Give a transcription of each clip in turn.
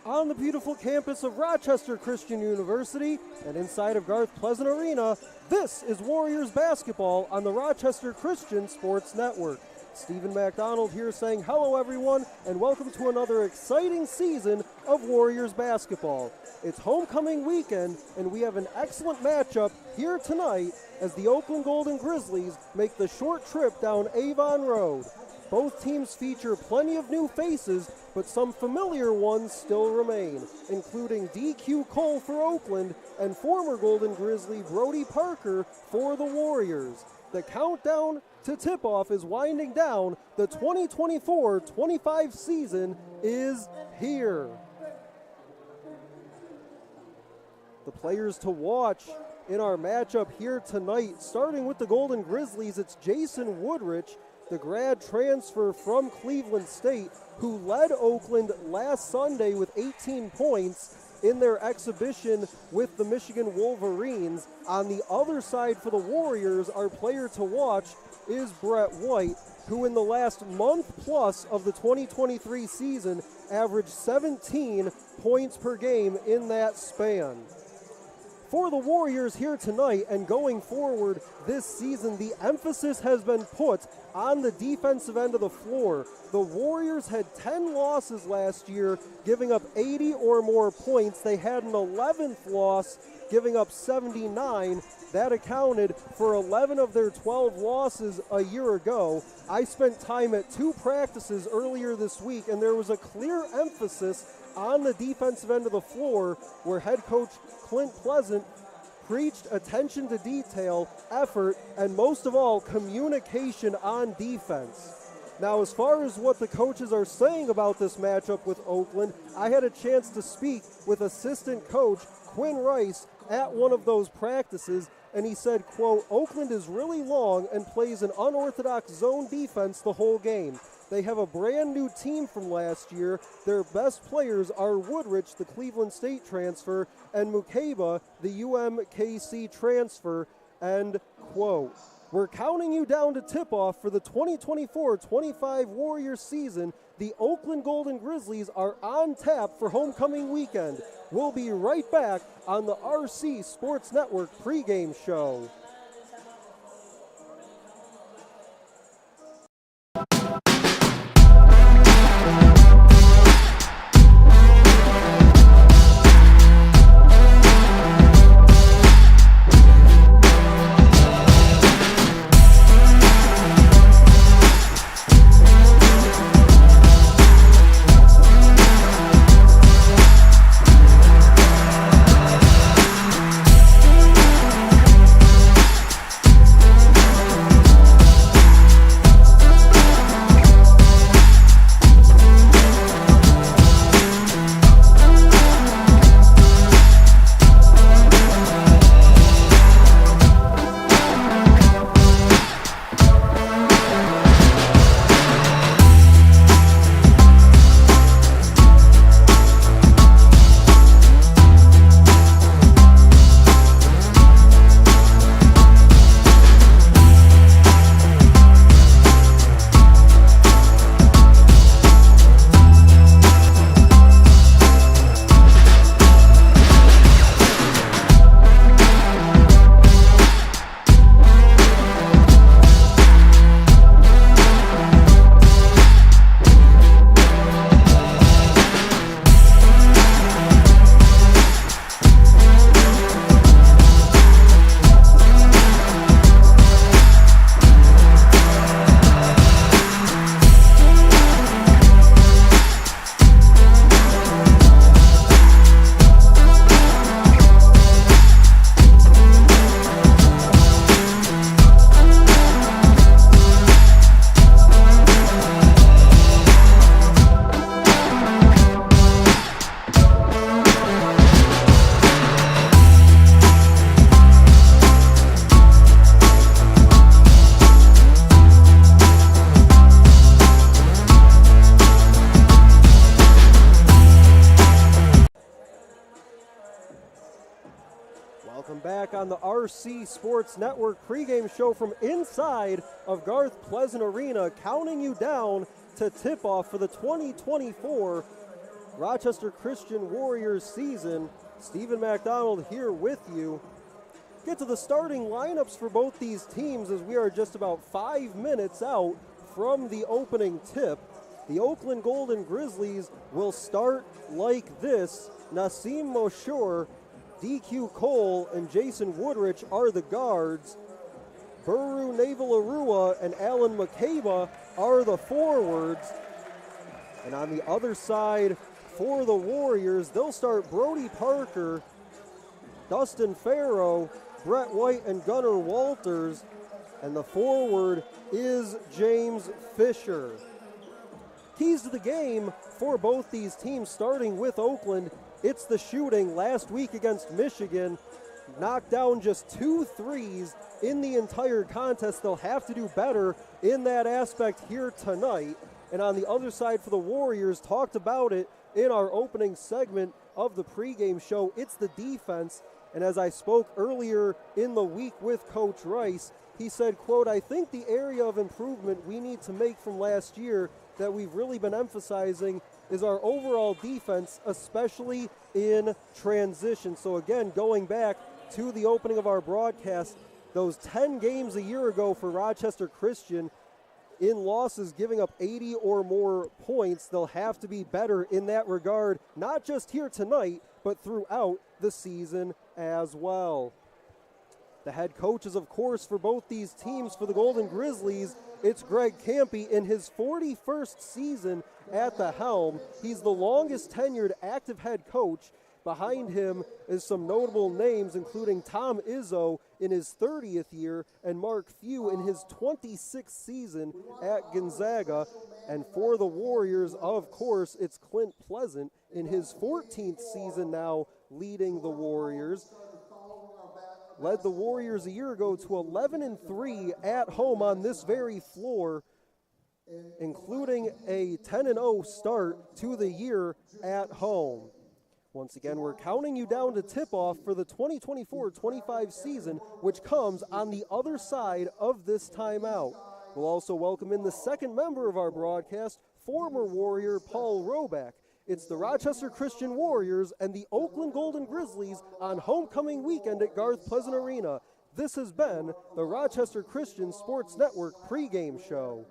on the beautiful campus of Rochester Christian University and inside of Garth Pleasant Arena. This is Warriors basketball on the Rochester Christian Sports Network. Stephen McDonald here saying hello everyone and welcome to another exciting season of Warriors basketball. It's homecoming weekend and we have an excellent matchup here tonight as the Oakland Golden Grizzlies make the short trip down Avon Road. Both teams feature plenty of new faces, but some familiar ones still remain, including DQ Cole for Oakland and former Golden Grizzly Brody Parker for the Warriors. The countdown to tip-off is winding down. The 2024-25 season is here. The players to watch in our matchup here tonight, starting with the Golden Grizzlies, it's Jason Woodrich, the grad transfer from Cleveland State, who led Oakland last Sunday with 18 points in their exhibition with the Michigan Wolverines. On the other side for the Warriors, our player to watch is Brett White, who in the last month plus of the 2023 season averaged 17 points per game in that span. For the Warriors here tonight and going forward this season, the emphasis has been put on the defensive end of the floor. The Warriors had 10 losses last year, giving up 80 or more points. They had an 11th loss, giving up 79. That accounted for 11 of their 12 losses a year ago. I spent time at 2 practices earlier this week, and there was a clear emphasis on the defensive end of the floor where head coach Clint Pleasant preached attention to detail, effort, and most of all, communication on defense. Now, as far as what the coaches are saying about this matchup with Oakland, I had a chance to speak with assistant coach Quinn Rice at one of those practices, and he said, quote, "Oakland is really long and plays an unorthodox zone defense the whole game. They have a brand new team from last year. Their best players are Woodrich, the Cleveland State transfer, and Mukeba, the UMKC transfer," end quote. We're counting you down to tip-off for the 2024-25 Warriors season. The Oakland Golden Grizzlies are on tap for homecoming weekend. We'll be right back on the RC Sports Network pregame show. Back on the RC Sports Network pregame show from inside of Garth Pleasant Arena, counting you down to tip-off for the 2024 Rochester Christian Warriors season. Stephen McDonald here with you. Get to the starting lineups for both these teams as we are just about 5 minutes out from the opening tip. The Oakland Golden Grizzlies will start like this. Nassim Moshour, DQ Cole, and Jason Woodrich are the guards. Buru Naval-Arua and Alan McCabe are the forwards. And on the other side for the Warriors, they'll start Brody Parker, Dustin Farrow, Brett White, and Gunnar Walters. And the forward is James Fisher. Keys to the game for both these teams, starting with Oakland. It's the shooting. Last week against Michigan, knocked down just 2 threes in the entire contest. They'll have to do better in that aspect here tonight. And on the other side for the Warriors, talked about it in our opening segment of the pregame show, it's the defense. And as I spoke earlier in the week with Coach Rice, he said, quote, "I think the area of improvement we need to make from last year that we've really been emphasizing is our overall defense, especially in transition." So again, going back to the opening of our broadcast, those 10 games a year ago for Rochester Christian, in losses giving up 80 or more points, they'll have to be better in that regard, not just here tonight, but throughout the season as well. The head coaches, of course, for both these teams, for the Golden Grizzlies, it's Greg Campy in his 41st season at the helm. He's the longest tenured active head coach. Behind him is some notable names, including Tom Izzo in his 30th year and Mark Few in his 26th season at Gonzaga. And for the Warriors, of course, it's Clint Pleasant in his 14th season now leading the Warriors. Led the Warriors a year ago to 11-3 at home on this very floor, including a 10-0 start to the year at home. Once again, we're counting you down to tip-off for the 2024-25 season, which comes on the other side of this timeout. We'll also welcome in the second member of our broadcast, former Warrior Paul Roback. It's the Rochester Christian Warriors and the Oakland Golden Grizzlies on homecoming weekend at Garth Pleasant Arena. This has been the Rochester Christian Sports Network pregame show.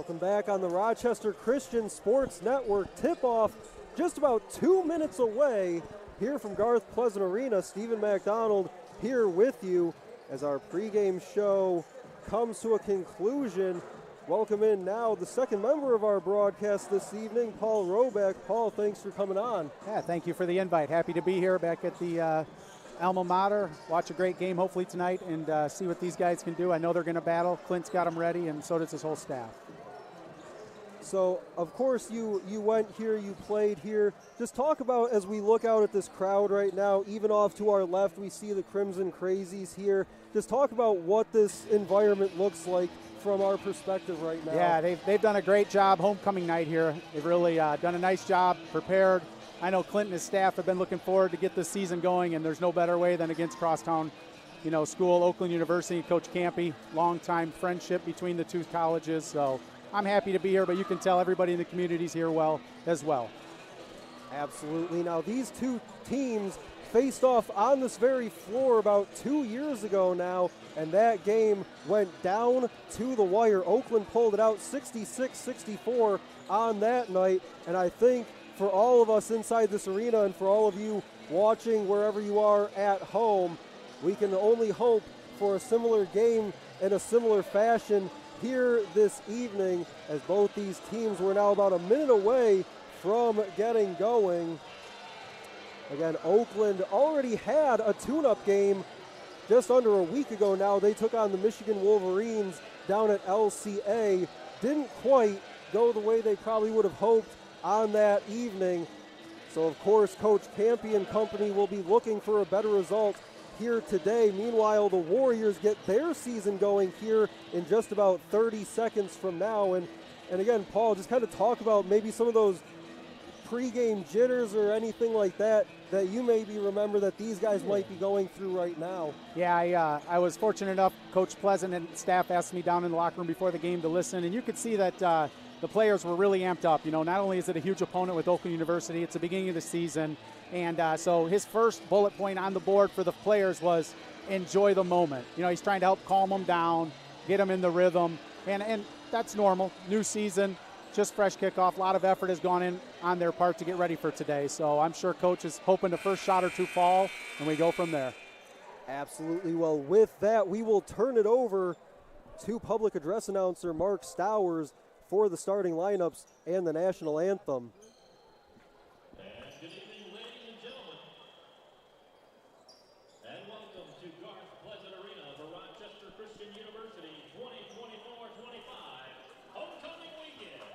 Welcome back on the Rochester Christian Sports Network. Tip-off just about 2 minutes away here from Garth Pleasant Arena. Stephen McDonald here with you as our pregame show comes to a conclusion. Welcome in now the second member of our broadcast this evening, Paul Robeck. Paul, thanks for coming on. Yeah, thank you for the invite. Happy to be here back at the alma mater. Watch a great game hopefully tonight and see what these guys can do. I know they're going to battle. Clint's got them ready, and so does his whole staff. So, of course, you went here, you played here. Just talk about, as we look out at this crowd right now, even off to our left, we see the Crimson Crazies here. Just talk about what this environment looks like from our perspective right now. Yeah, they've done a great job homecoming night here. They've really done a nice job, prepared. I know Clint and his staff have been looking forward to get this season going, and there's no better way than against crosstown, school, Oakland University, Coach Campy. Long-time friendship between the two colleges, so I'm happy to be here, but you can tell everybody in the community's here as well. Absolutely. Now, these two teams faced off on this very floor about 2 years ago now, and that game went down to the wire. Oakland pulled it out 66-64 on that night, and I think for all of us inside this arena and for all of you watching wherever you are at home, we can only hope for a similar game in a similar fashion here this evening, as both these teams were now about a minute away from getting going. Again, Oakland already had a tune-up game just under a week ago now. They took on the Michigan Wolverines down at LCA. Didn't quite go the way they probably would have hoped on that evening. So, of course, Coach Campy and company will be looking for a better result here today. Meanwhile, the Warriors get their season going here in just about 30 seconds from now. And again, Paul, just kind of talk about maybe some of those pregame jitters or anything like that that you maybe remember that these guys might be going through right now. Yeah, I was fortunate enough. Coach Pleasant and staff asked me down in the locker room before the game to listen, and you could see that the players were really amped up. Not only is it a huge opponent with Oakland University, it's the beginning of the season. And so his first bullet point on the board for the players was enjoy the moment. He's trying to help calm them down, get them in the rhythm. And that's normal. New season, just fresh kickoff. A lot of effort has gone in on their part to get ready for today. So I'm sure Coach is hoping the first shot or two fall, and we go from there. Absolutely. Well, with that, we will turn it over to public address announcer Mark Stowers for the starting lineups and the national anthem. Good evening, ladies and gentlemen, and welcome to Garth Pleasant Arena for Rochester Christian University 2024-25 Homecoming Weekend.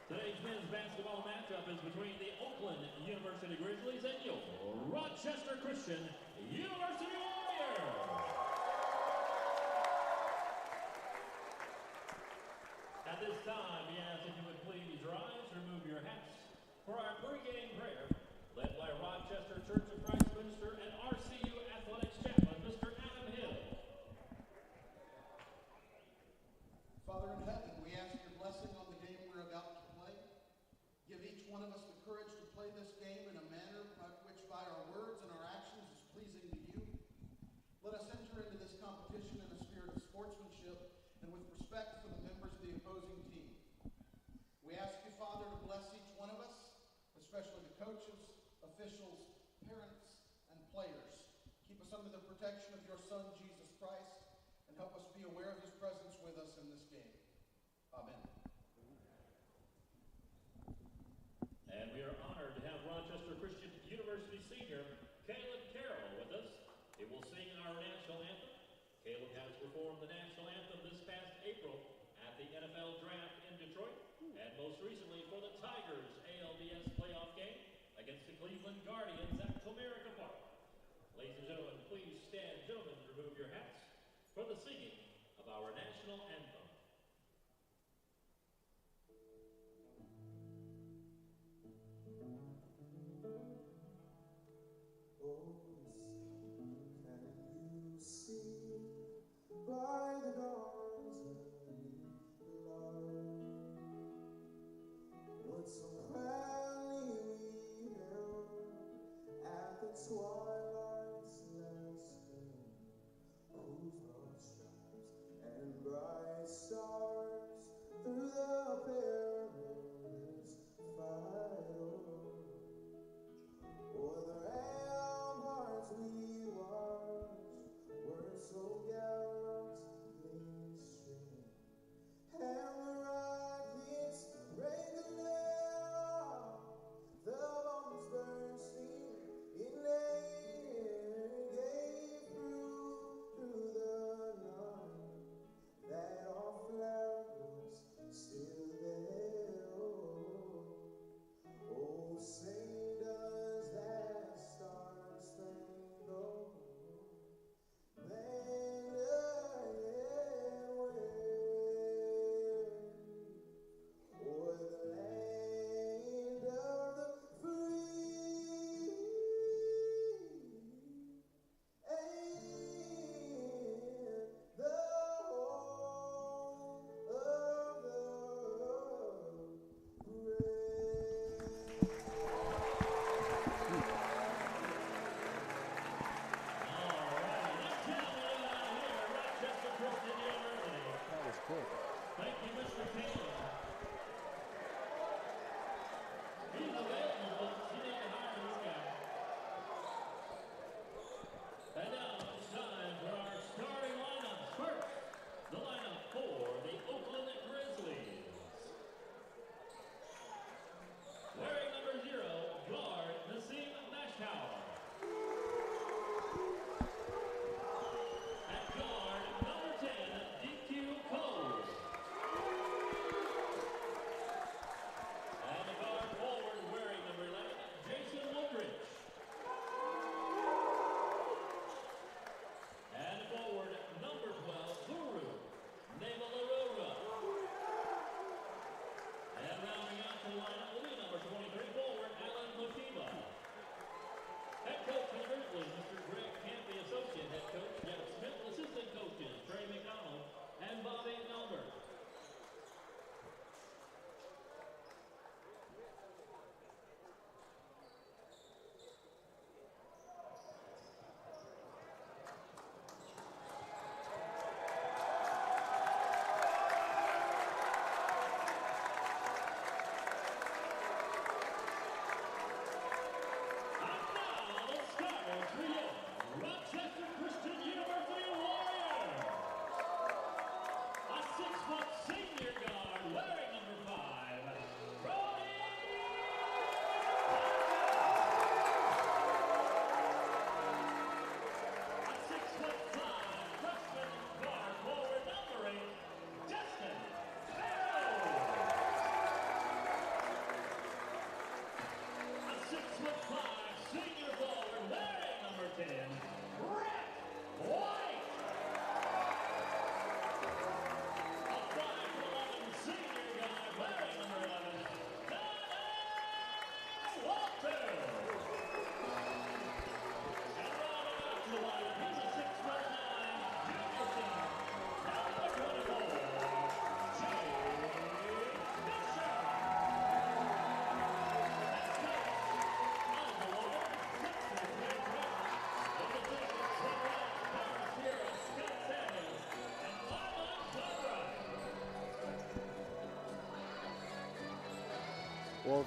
Today's men's basketball matchup is between the Oakland University Grizzlies and your Rochester Christian University Warriors. At this time, we ask if you would please rise, remove your hats for our pregame prayer, led by Rochester Church of Christ Minister and RCU Athletics Chaplain, Mr. Adam Hill. Father in heaven, we ask your blessing on the game we're about to play. Give each one of us the courage to play this game in a manner which by our words and our actions is pleasing to you. Let us enter into this competition in a spirit of sportsmanship and with respect for the members of the opposing team. We ask you, Father, to bless each one of us, especially the coaches, officials, parents, and players. Keep us under the protection of your Son, Jesus Christ, and help us be aware of his presence with us in this game. Amen. And we are honored to have Rochester Christian University senior Caleb Carroll with us. He will sing our national anthem. Caleb has performed the national anthem this past April at the NFL Draft in Detroit, and most recently for the Tigers ALDS playoff game against the Cleveland Guardians at Comerica Park. Ladies and gentlemen, please stand. Gentlemen, remove your hats for the singing of our national anthem. By the dawn's early light, what so proudly we held at the twilight's last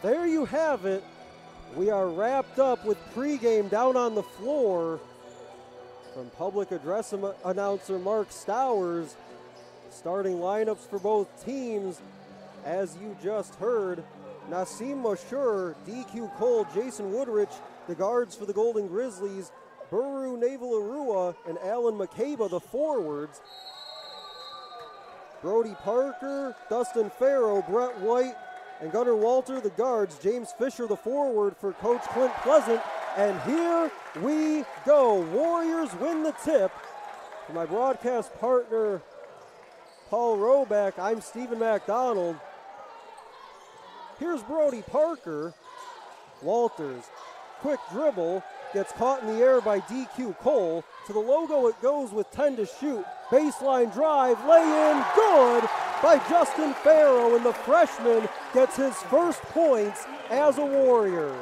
Well, there you have it. We are wrapped up with pregame down on the floor. From public address announcer Mark Stowers, starting lineups for both teams, as you just heard, Nassim Mashur, DQ Cole, Jason Woodrich, the guards for the Golden Grizzlies, Buru Naval-Arua, and Alan McCabe, the forwards. Brody Parker, Dustin Farrow, Brett White, and Gunnar Walter, the guards. James Fisher, the forward for Coach Clint Pleasant. And here we go. Warriors win the tip. For my broadcast partner, Paul Roback, I'm Stephen McDonald. Here's Brody Parker. Walters, quick dribble, gets caught in the air by DQ Cole. To the logo it goes with 10 to shoot. Baseline drive, lay in, good by Justin Farrow, and the freshman gets his first points as a Warrior.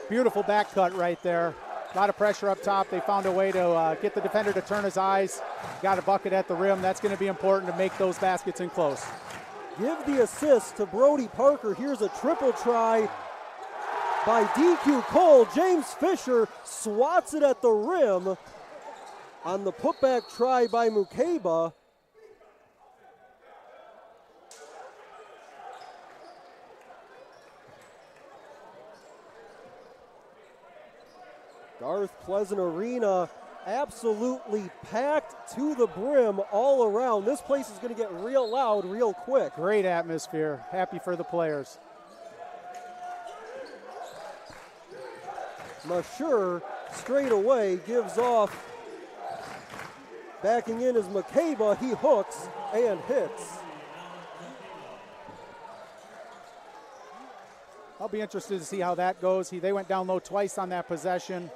Beautiful back cut right there. A lot of pressure up top. They found a way to get the defender to turn his eyes. Got a bucket at the rim. That's going to be important to make those baskets in close. Give the assist to Brody Parker. Here's a triple try by DQ Cole. James Fisher swats it at the rim on the putback try by Mukeba. Garth Pleasant Arena absolutely packed to the brim all around. This place is going to get real loud real quick. Great atmosphere. Happy for the players. Mashur straight away gives off. Backing in is McCabe. He hooks and hits. I'll be interested to see how that goes. They went down low twice on that possession.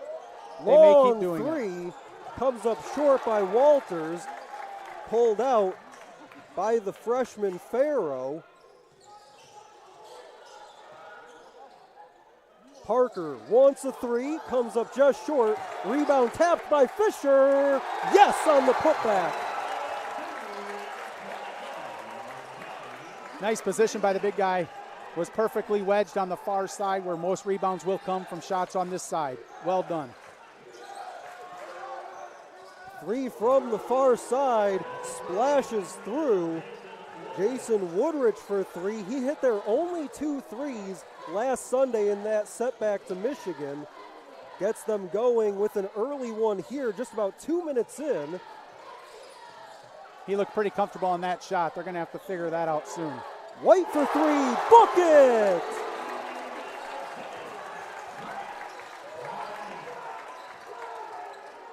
They Long may keep doing three it. Comes up short by Walters. Pulled out by the freshman Farrow. Parker wants a three, comes up just short. Rebound tapped by Fisher. Yes, on the putback. Nice position by the big guy. Was perfectly wedged on the far side where most rebounds will come from shots on this side. Well done. Three from the far side, splashes through. Jason Woodrich for three. He hit their only 2 threes last Sunday in that setback to Michigan. Gets them going with an early one here, just about 2 minutes in. He looked pretty comfortable on that shot. They're going to have to figure that out soon. White for three, book it!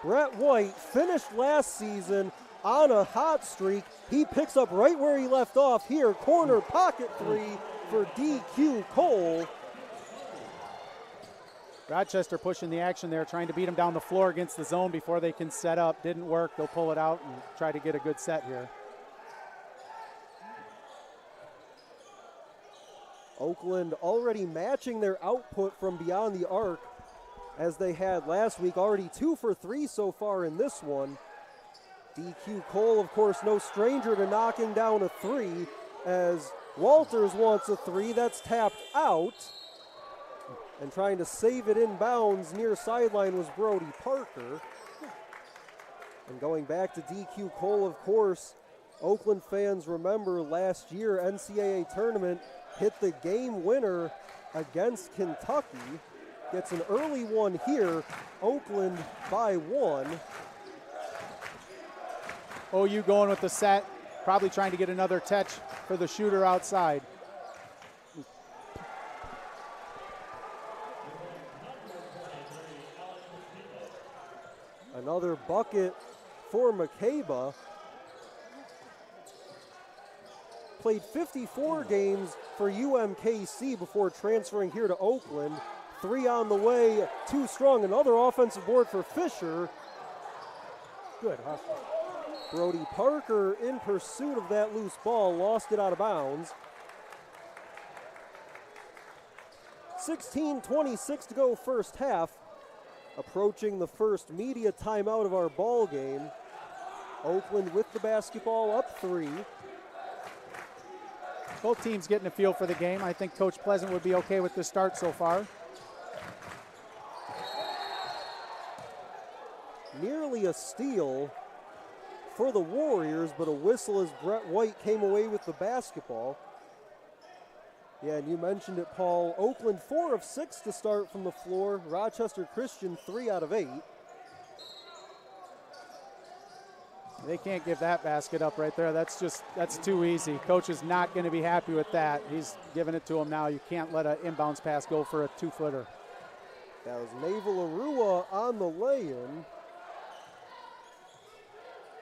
Brett White finished last season on a hot streak. He picks up right where he left off here. Corner pocket three for DQ Cole. Rochester pushing the action there, trying to beat him down the floor against the zone before they can set up. Didn't work. They'll pull it out and try to get a good set here. Oakland already matching their output from beyond the arc as they had last week. Already 2 for 3 so far in this one. DQ Cole, of course, no stranger to knocking down a three, as Walters wants a three. That's tapped out. And trying to save it in bounds near sideline was Brody Parker. And going back to DQ Cole, of course, Oakland fans remember last year NCAA tournament hit the game winner against Kentucky. Gets an early one here. Oakland by 1. OU going with the set, probably trying to get another touch for the shooter outside. Another bucket for McCabe. Played 54 games for UMKC before transferring here to Oakland. 3 on the way, 2 strong. Another offensive board for Fisher. Good hustle. Brody Parker in pursuit of that loose ball, lost it out of bounds. 16:26 to go first half. Approaching the first media timeout of our ball game. Oakland with the basketball up 3. Both teams getting a feel for the game. I think Coach Pleasant would be okay with the start so far. Nearly a steal for the Warriors, but a whistle as Brett White came away with the basketball. Yeah, and you mentioned it, Paul. Oakland 4 of 6 to start from the floor. Rochester Christian 3 out of 8. They can't give that basket up right there. That's too easy. Coach is not going to be happy with that. He's giving it to him now. You can't let an inbounds pass go for a 2-footer. That was Naval Arua on the lay-in.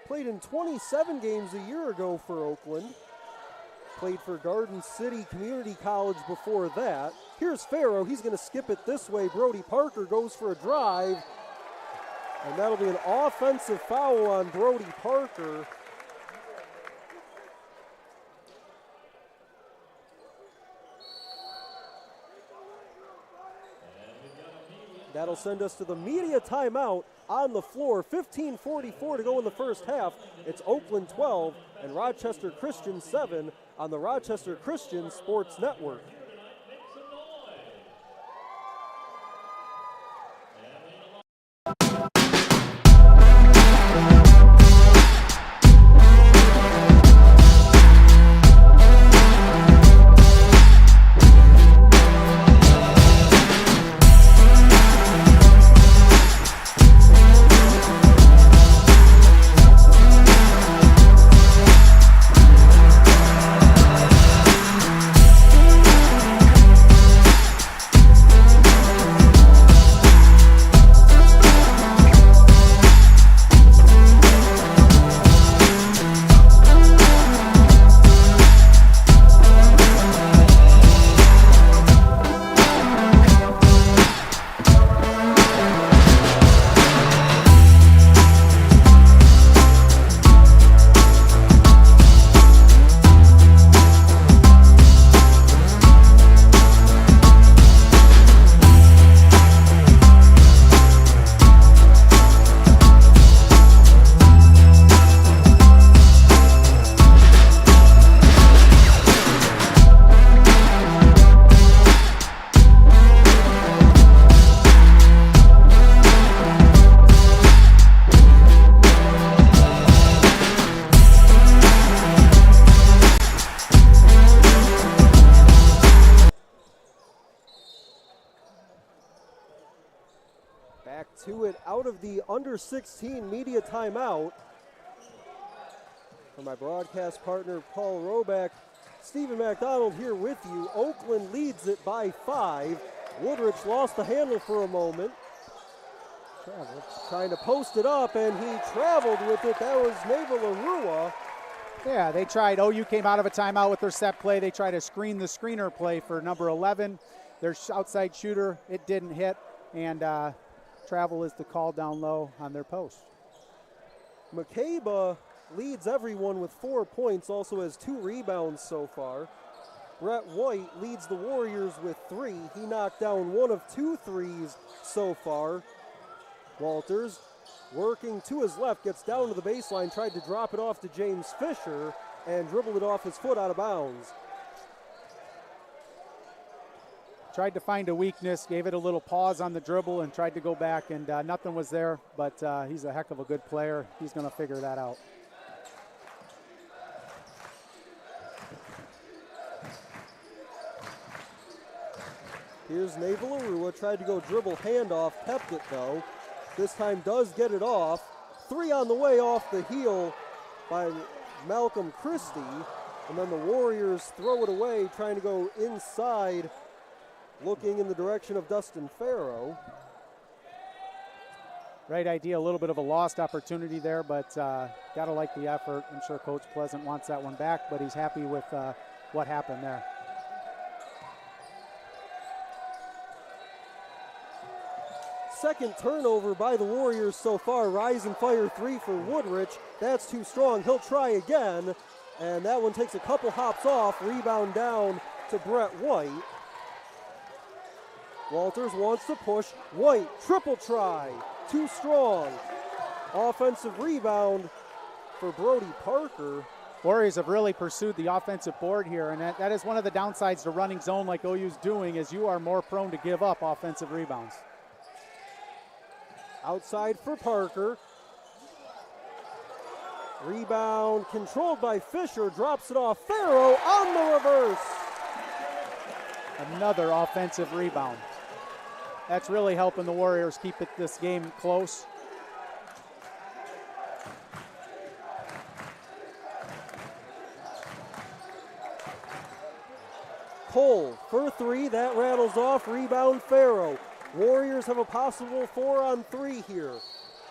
Played in 27 games a year ago for Oakland. Played for Garden City Community College before that. Here's Farrow. He's going to skip it this way. Brody Parker goes for a drive. And that'll be an offensive foul on Brody Parker. That'll send us to the media timeout on the floor. 15:44 to go in the first half. It's Oakland 12 and Rochester Christian 7 on the Rochester Christian Sports Network. To it out of the under 16 media timeout. For my broadcast partner, Paul Roback, Stephen McDonald here with you. Oakland leads it by 5. Woodrich lost the handle for a moment. Trying to post it up, and he traveled with it. That was Naval Arua. Yeah, they tried. OU came out of a timeout with their set play. They tried to screen the screener play for number 11. Their outside shooter, it didn't hit, and travel is the call down low on their post. McCabe leads everyone with 4 points, also has 2 rebounds so far. Brett White leads the Warriors with 3. He knocked down 1 of 2 threes so far. Walters working to his left, gets down to the baseline, tried to drop it off to James Fisher and dribbled it off his foot out of bounds. Tried to find a weakness, gave it a little pause on the dribble and tried to go back, and nothing was there, but he's a heck of a good player. He's going to figure that out. Here's Naval Arua, tried to go dribble handoff, kept it though. This time does get it off. 3 on the way off the heel by Malcolm Christie, and then the Warriors throw it away, trying to go inside, looking in the direction of Dustin Farrow. Right idea, a little bit of a lost opportunity there, but gotta like the effort. I'm sure Coach Pleasant wants that one back, but he's happy with what happened there. Second turnover by the Warriors so far. Rise and fire 3 for Woodrich. That's too strong. He'll try again, and that one takes a couple hops off. Rebound down to Brett White. Walters wants to push. White, triple try. Too strong. Offensive rebound for Brody Parker. Warriors have really pursued the offensive board here, and that is one of the downsides to running zone like OU's doing, is you are more prone to give up offensive rebounds. Outside for Parker. Rebound controlled by Fisher, drops it off. Farrow on the reverse. Another offensive rebound. That's really helping the Warriors keep this game close. Cole for three, that rattles off. Rebound Farrow. Warriors have a possible 4-on-3 here.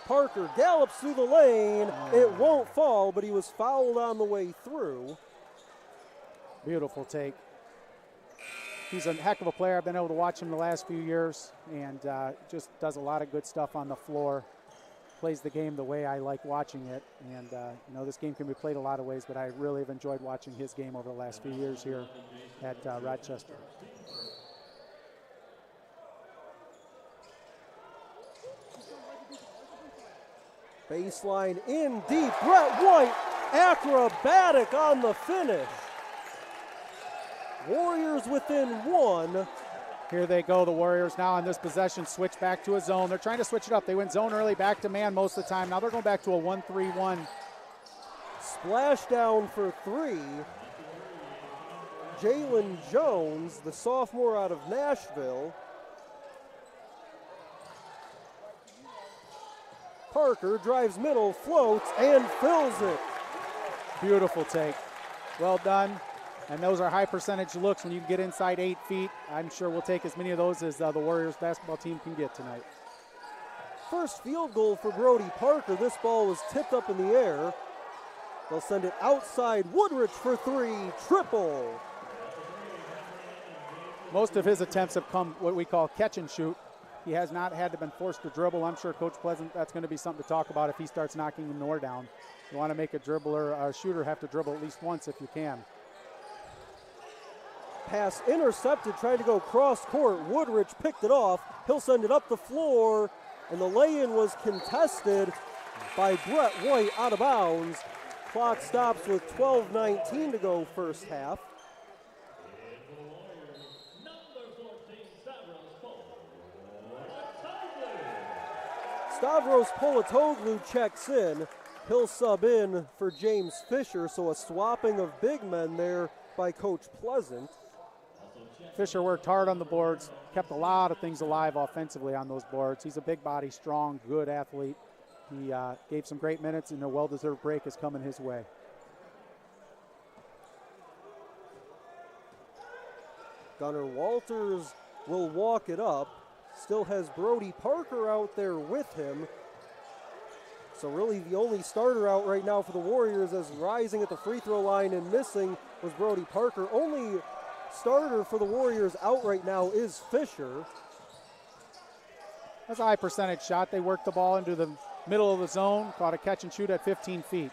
Parker gallops through the lane. It won't fall, but he was fouled on the way through. Beautiful take. He's a heck of a player. I've been able to watch him the last few years, and just does a lot of good stuff on the floor. Plays the game the way I like watching it. And, you know, this game can be played a lot of ways, but I really have enjoyed watching his game over the last few years here at Rochester. Baseline in deep. Brett White, acrobatic on the finish. Warriors within one. Here they go, the Warriors now on this possession, switch back to a zone. They're trying to switch it up. They went zone early, back to man most of the time. Now they're going back to a 1-3-1. Splash down for three. Jalen Jones, the sophomore out of Nashville. Parker drives middle, floats, and fills it. Beautiful take. Well done. And those are high percentage looks when you get inside 8 feet. I'm sure we'll take as many of those as the Warriors basketball team can get tonight. First field goal for Brody Parker. This ball was tipped up in the air. They'll send it outside. Woodrich for three, triple. Most of his attempts have come what we call catch and shoot. He has not had to been forced to dribble. I'm sure Coach Pleasant, that's going to be something to talk about if he starts knocking the door down. You want to make a dribbler, a shooter have to dribble at least once if you can. Pass intercepted, trying to go cross court. Woodrich picked it off. He'll send it up the floor, and the lay-in was contested by Brett White out of bounds. Clock stops with 12:19 to go first half. Stavros Polatoglu checks in. He'll sub in for James Fisher, so a swapping of big men there by Coach Pleasant. Fisher worked hard on the boards, kept a lot of things alive offensively on those boards. He's a big body, strong, good athlete. He gave some great minutes, and a well-deserved break is coming his way. Gunnar Walters will walk it up. Still has Brody Parker out there with him. So really the only starter out right now for the Warriors, as rising at the free throw line and missing was Brody Parker. Only starter for the Warriors out right now is Fisher. That's a high percentage shot. They worked the ball into the middle of the zone, caught a catch and shoot at 15 feet.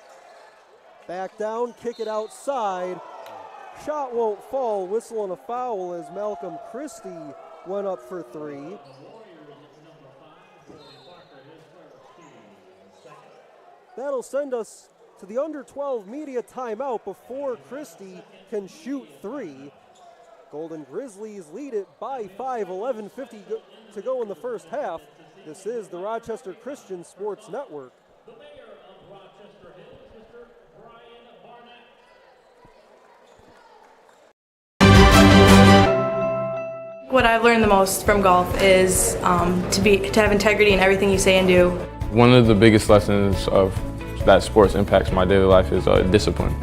Back down, kick it outside. Shot won't fall, whistle and a foul as Malcolm Christie went up for three. That'll send us to the under 12 media timeout before Christie can shoot three. Golden Grizzlies lead it by 5, 11:50 to go in the first half. This is the Rochester Christian Sports Network. The mayor of Rochester Hills, Mr. Brian Barnett. What I've learned the most from golf is to have integrity in everything you say and do. One of the biggest lessons of that sports impacts my daily life is discipline.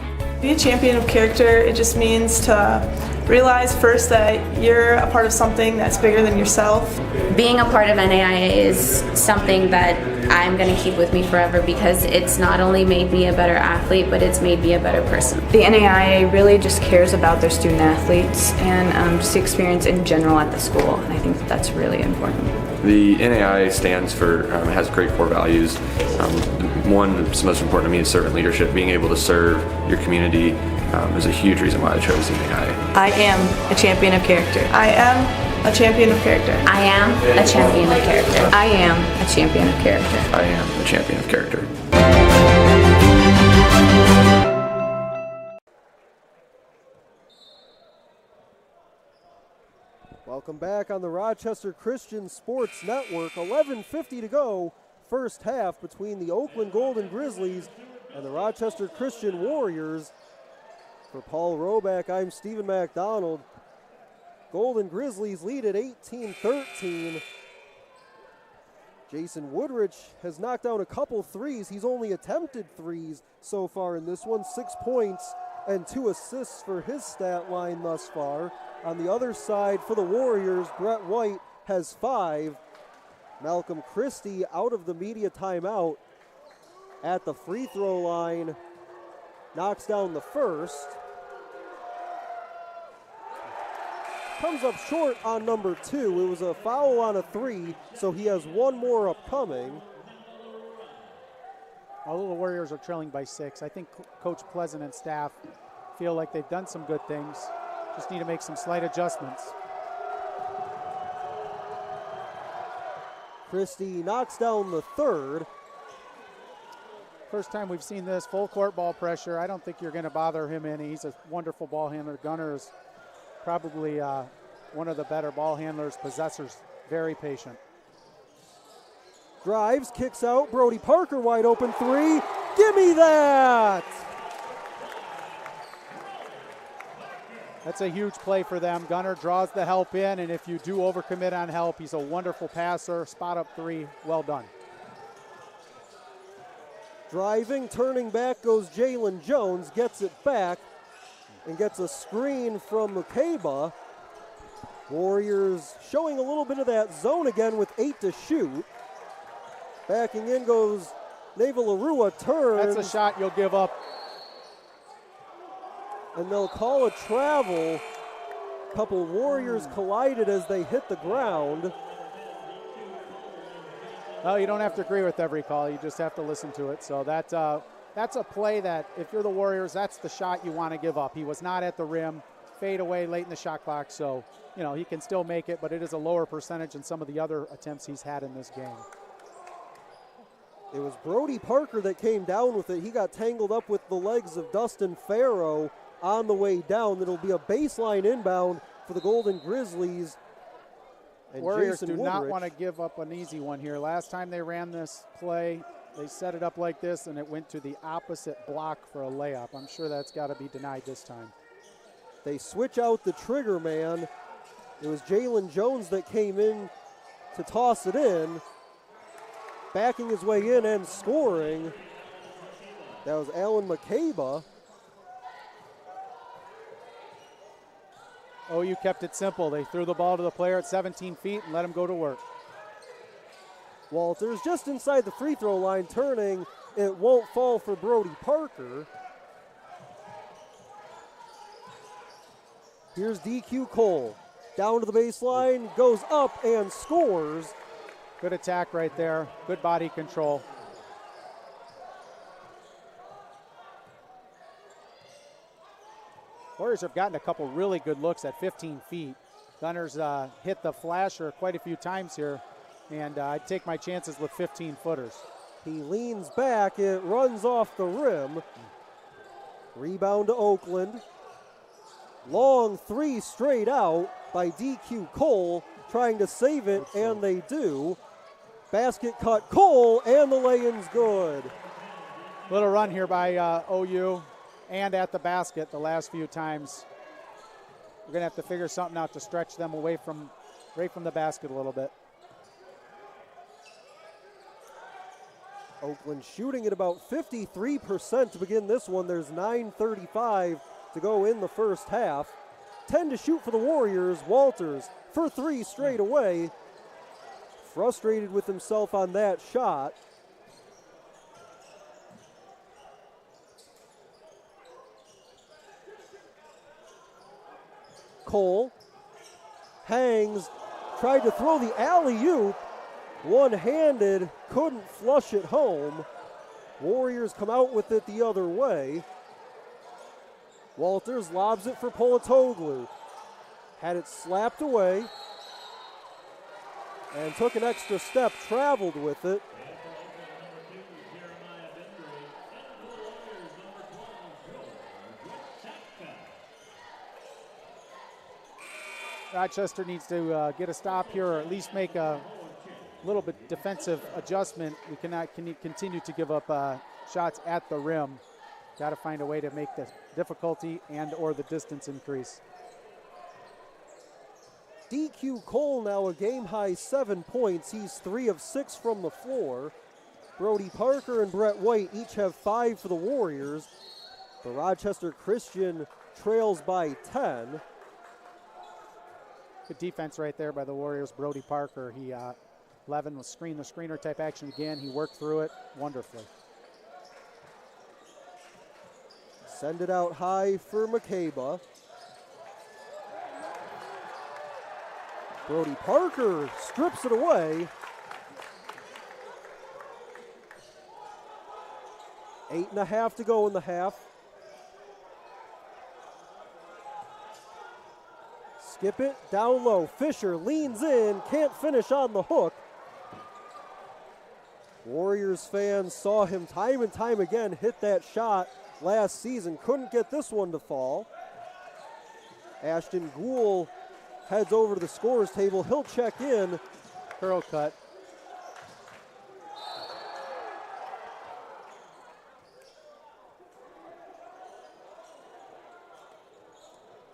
Be a champion of character, it just means to realize first that you're a part of something that's bigger than yourself. Being a part of NAIA is something that I'm going to keep with me forever because it's not only made me a better athlete, but it's made me a better person. The NAIA really just cares about their student athletes and just the experience in general at the school, and I think that's really important. The NAIA stands for, has great core values. One that's most important to me is servant leadership. Being able to serve your community is a huge reason why I chose the NAIA. I am a champion of character. I am a champion of character. I am a champion of character. I am a champion of character. I am a champion of character. Welcome back on the Rochester Christian Sports Network. 11:50 to go, first half between the Oakland Golden Grizzlies and the Rochester Christian Warriors. For Paul Roback, I'm Stephen McDonald. Golden Grizzlies lead at 18-13. Jason Woodrich has knocked down a couple threes. He's only attempted threes so far in this one. 6 points and 2 assists for his stat line thus far. On the other side for the Warriors, Brett White has 5. Malcolm Christie out of the media timeout at the free throw line. Knocks down the first. Comes up short on number 2. It was a foul on a 3, so he has 1 more upcoming. Although the Warriors are trailing by 6, I think Coach Pleasant and staff feel like they've done some good things. Just need to make some slight adjustments. Christie knocks down the third. First time we've seen this, full court ball pressure. I don't think you're going to bother him any. He's a wonderful ball handler. Gunner is probably one of the better ball handlers, possessors, very patient. Drives, kicks out, Brody Parker wide open 3. Give me that! That's a huge play for them. Gunner draws the help in, and if you do overcommit on help, he's a wonderful passer. Spot up 3, well done. Driving, turning back goes Jalen Jones, gets it back, and gets a screen from Mukeba. Warriors showing a little bit of that zone again with 8 to shoot. Backing in goes Navalarua, turns. That's a shot you'll give up. And they'll call a travel. Couple Warriors collided as they hit the ground. Well, you don't have to agree with every call. You just have to listen to it. So that's a play that, if you're the Warriors, that's the shot you want to give up. He was not at the rim. Fade away late in the shot clock. So, you know, he can still make it, but it is a lower percentage than some of the other attempts he's had in this game. It was Brody Parker that came down with it. He got tangled up with the legs of Dustin Farrow on the way down. It'll be a baseline inbound for the Golden Grizzlies. And Warriors Jason do Woodrich. not want to give up an easy one here. Last time they ran this play, they set it up like this, and it went to the opposite block for a layup. I'm sure that's got to be denied this time. They switch out the trigger man. It was Jalen Jones that came in to toss it in. Backing his way in and scoring. That was Alan Mukeba. OU kept it simple. They threw the ball to the player at 17 feet and let him go to work. Walters just inside the free throw line, turning. It won't fall for Brody Parker. Here's DQ Cole. Down to the baseline, goes up and scores. Good attack right there. Good body control. Warriors have gotten a couple really good looks at 15 feet. Gunners hit the flasher quite a few times here, and I'd take my chances with 15-footers. He leans back, it runs off the rim. Rebound to Oakland. Long 3 straight out by DQ Cole, trying to save it, and they do. Basket cut Cole, and the lay-in's good. Little run here by OU, and at the basket the last few times. We're going to have to figure something out to stretch them away from the basket a little bit. Oakland shooting at about 53% to begin this one. There's 9:35 to go in the first half. 10 to shoot for the Warriors. Walters for 3 straight away. Frustrated with himself on that shot. Cole hangs, tried to throw the alley-oop. One-handed, couldn't flush it home. Warriors come out with it the other way. Walters lobs it for Polatoglu. Had it slapped away and took an extra step, traveled with it. Rochester needs to get a stop here, or at least make a little bit defensive adjustment. We cannot continue to give up shots at the rim. Got to find a way to make the difficulty and or the distance increase. DQ Cole now a game-high 7 points. He's 3 of 6 from the floor. Brody Parker and Brett White each have 5 for the Warriors. The Rochester Christian trails by 10. Good defense right there by the Warriors. Brody Parker, he 11 was the screener type action again. He worked through it wonderfully. Send it out high for McCabe. Brody Parker strips it away. 8.5 to go in the half. Skip it, down low. Fisher leans in, can't finish on the hook. Warriors fans saw him time and time again hit that shot last season. Couldn't get this one to fall. Ashton Gould heads over to the scorer's table. He'll check in. Curl cut.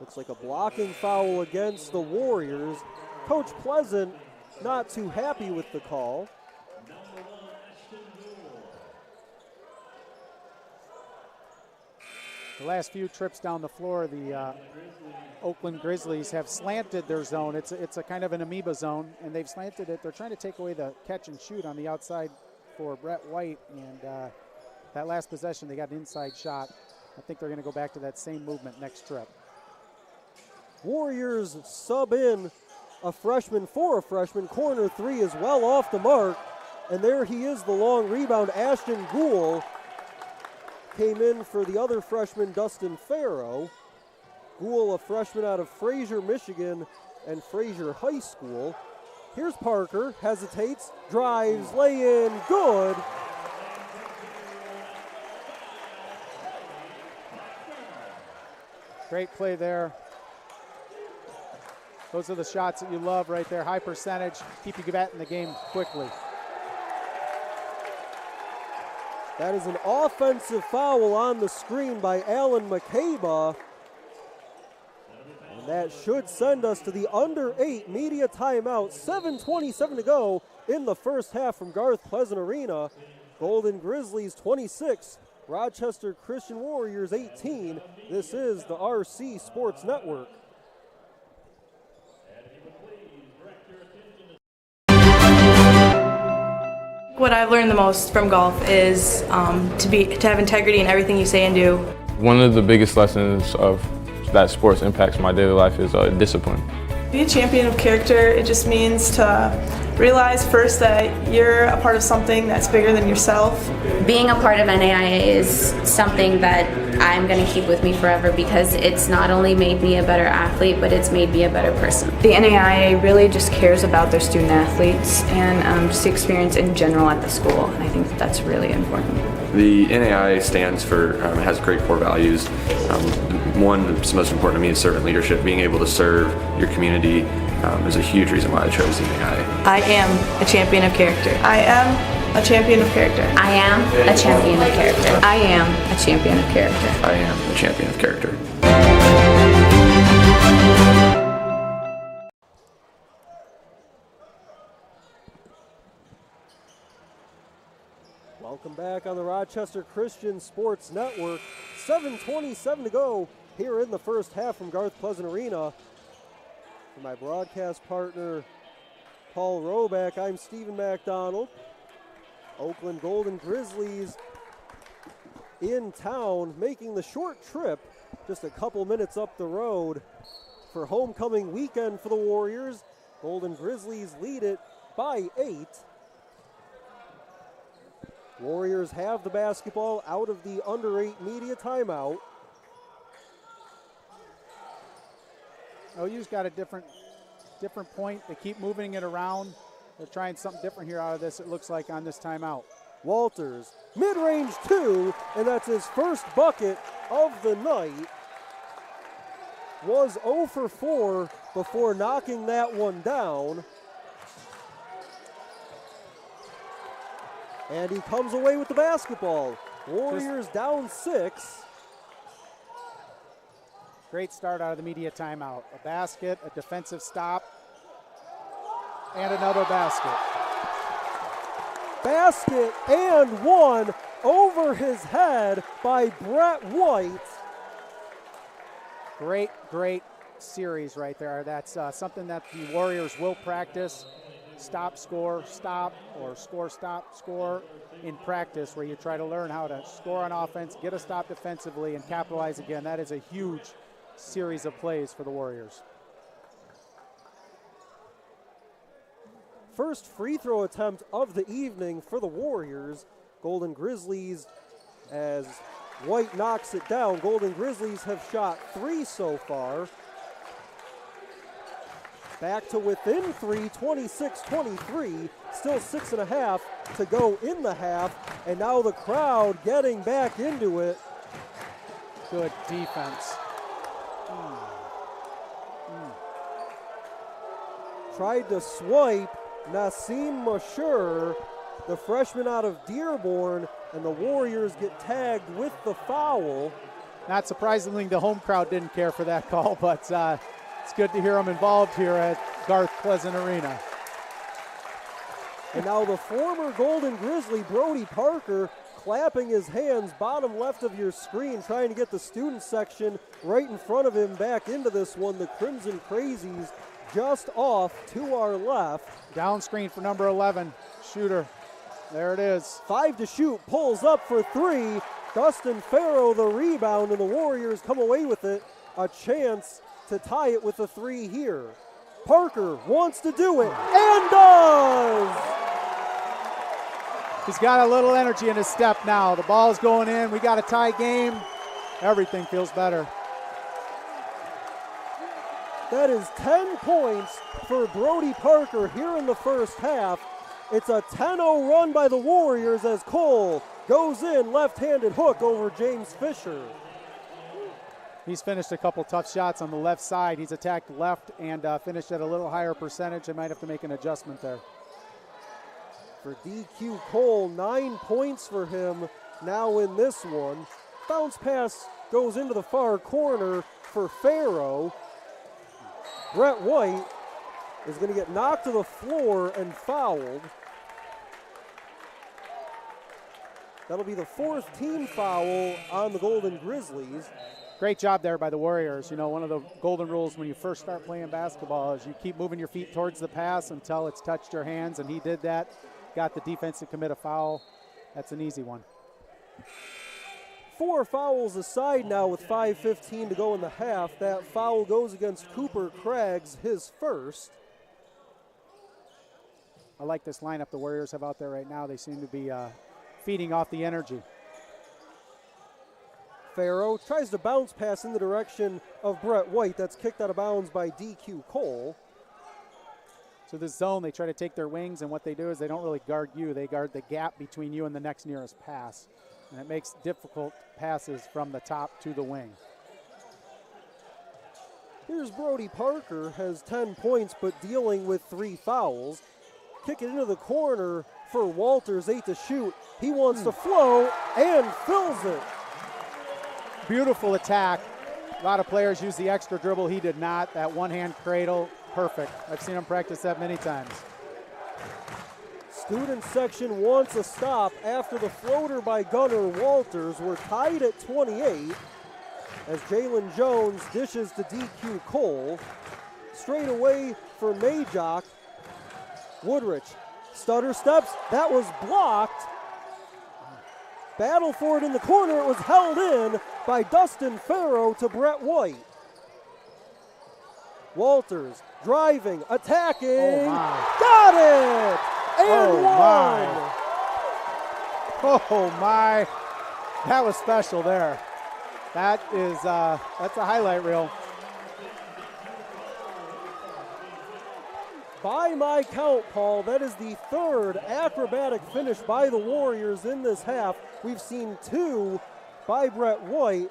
Looks like a blocking foul against the Warriors. Coach Pleasant not too happy with the call. The last few trips down the floor, the Oakland Grizzlies have slanted their zone. It's a kind of an amoeba zone, and they've slanted it. They're trying to take away the catch and shoot on the outside for Brett White, and that last possession, they got an inside shot. I think they're going to go back to that same movement next trip. Warriors sub in a freshman for a freshman. Corner three is well off the mark, and there he is, the long rebound. Ashton Gould came in for the other freshman, Dustin Farrow. Gould, a freshman out of Fraser, Michigan, and Fraser High School. Here's Parker, hesitates, drives, lay in, good. Great play there. Those are the shots that you love right there. High percentage, keep you back in the game quickly. That is an offensive foul on the screen by Alan McCabe. And that should send us to the under 8 media timeout. 7:27 to go in the first half from Garth Pleasant Arena. Golden Grizzlies 26, Rochester Christian Warriors 18. This is the RC Sports Network. What I've learned the most from golf is to have integrity in everything you say and do. One of the biggest lessons of that sports impacts my daily life is discipline. Be a champion of character. It just means to realize first that you're a part of something that's bigger than yourself. Being a part of NAIA is something that I'm going to keep with me forever because it's not only made me a better athlete, but it's made me a better person. The NAIA really just cares about their student athletes and just the experience in general at the school. And I think that's really important. The NAIA stands for, has great core values. One that's most important to me is servant leadership. Being able to serve your community is a huge reason why I chose the NAIA. I am a champion of character. I am a champion of character. I am a champion of character. I am a champion of character. I am a champion of character. Welcome back on the Rochester Christian Sports Network. 7:27 to go here in the first half from Garth Pleasant Arena. For my broadcast partner, Paul Roback, I'm Stephen McDonald. Oakland Golden Grizzlies in town, making the short trip just a couple minutes up the road for homecoming weekend for the Warriors. Golden Grizzlies lead it by 8. Warriors have the basketball out of the under 8 media timeout. OU's got a different point. They keep moving it around. They're trying something different here out of this, it looks like, on this timeout. Walters, mid-range 2, and that's his first bucket of the night. was 0 for 4 before knocking that one down. And he comes away with the basketball. Warriors down 6. Great start out of the media timeout. A basket, a defensive stop, and another basket. Basket and one over his head by Brett White. Great series right there. That's something that the Warriors will practice. Stop, score, stop, or score, stop, score in practice, where you try to learn how to score on offense, get a stop defensively, and capitalize again. That is a huge series of plays for the Warriors. First free throw attempt of the evening for the Warriors. Golden Grizzlies, as White knocks it down. Golden Grizzlies have shot 3 so far. Back to within 3, 26-23. Still 6.5 to go in the half. And now the crowd getting back into it. Good defense. Tried to swipe Nassim Mashur, the freshman out of Dearborn, and the Warriors get tagged with the foul. Not surprisingly, the home crowd didn't care for that call, but it's good to hear them involved here at Garth Pleasant Arena. And now the former Golden Grizzly, Brody Parker, clapping his hands bottom left of your screen, trying to get the student section right in front of him back into this one. The Crimson Crazies just off to our left. Down screen for number 11, shooter. There it is. 5 to shoot, pulls up for 3. Dustin Farrow the rebound, and the Warriors come away with it. A chance to tie it with a 3 here. Parker wants to do it, and does! He's got a little energy in his step now. The ball's going in. We got a tie game. Everything feels better. That is 10 points for Brody Parker here in the first half. It's a 10-0 run by the Warriors as Cole goes in, left-handed hook over James Fisher. He's finished a couple tough shots on the left side. He's attacked left and finished at a little higher percentage. They might have to make an adjustment there. For DQ Cole, 9 points for him now in this one. Bounce pass goes into the far corner for Farrow. Brett White is going to get knocked to the floor and fouled. That'll be the 4th team foul on the Golden Grizzlies. Great job there by the Warriors. You know, one of the golden rules when you first start playing basketball is you keep moving your feet towards the pass until it's touched your hands, and he did that. Got the defense to commit a foul. That's an easy one. 4 fouls aside now with 5:15 to go in the half. That foul goes against Cooper Craggs, his first. I like this lineup the Warriors have out there right now. They seem to be feeding off the energy. Farrow tries to bounce pass in the direction of Brett White. That's kicked out of bounds by DQ Cole. So this zone, they try to take their wings, and what they do is they don't really guard you. They guard the gap between you and the next nearest pass. And it makes difficult passes from the top to the wing. Here's Brody Parker, has 10 points, but dealing with 3 fouls. Kick it into the corner for Walters, 8 to shoot. He wants to flow and fills it. Beautiful attack. A lot of players use the extra dribble. He did not. That one-hand cradle, perfect. I've seen him practice that many times. Student section wants a stop after the floater by Gunnar Walters. We're tied at 28 as Jalen Jones dishes to DQ Cole. Straight away for Majok. Woodrich, stutter steps, that was blocked. Battle for it in the corner, it was held in by Dustin Farrow to Brett White. Walters driving, attacking, got it! And one! Oh my, that was special there. That is, that's a highlight reel. By my count, Paul, that is the 3rd acrobatic finish by the Warriors in this half. We've seen 2 by Brett White.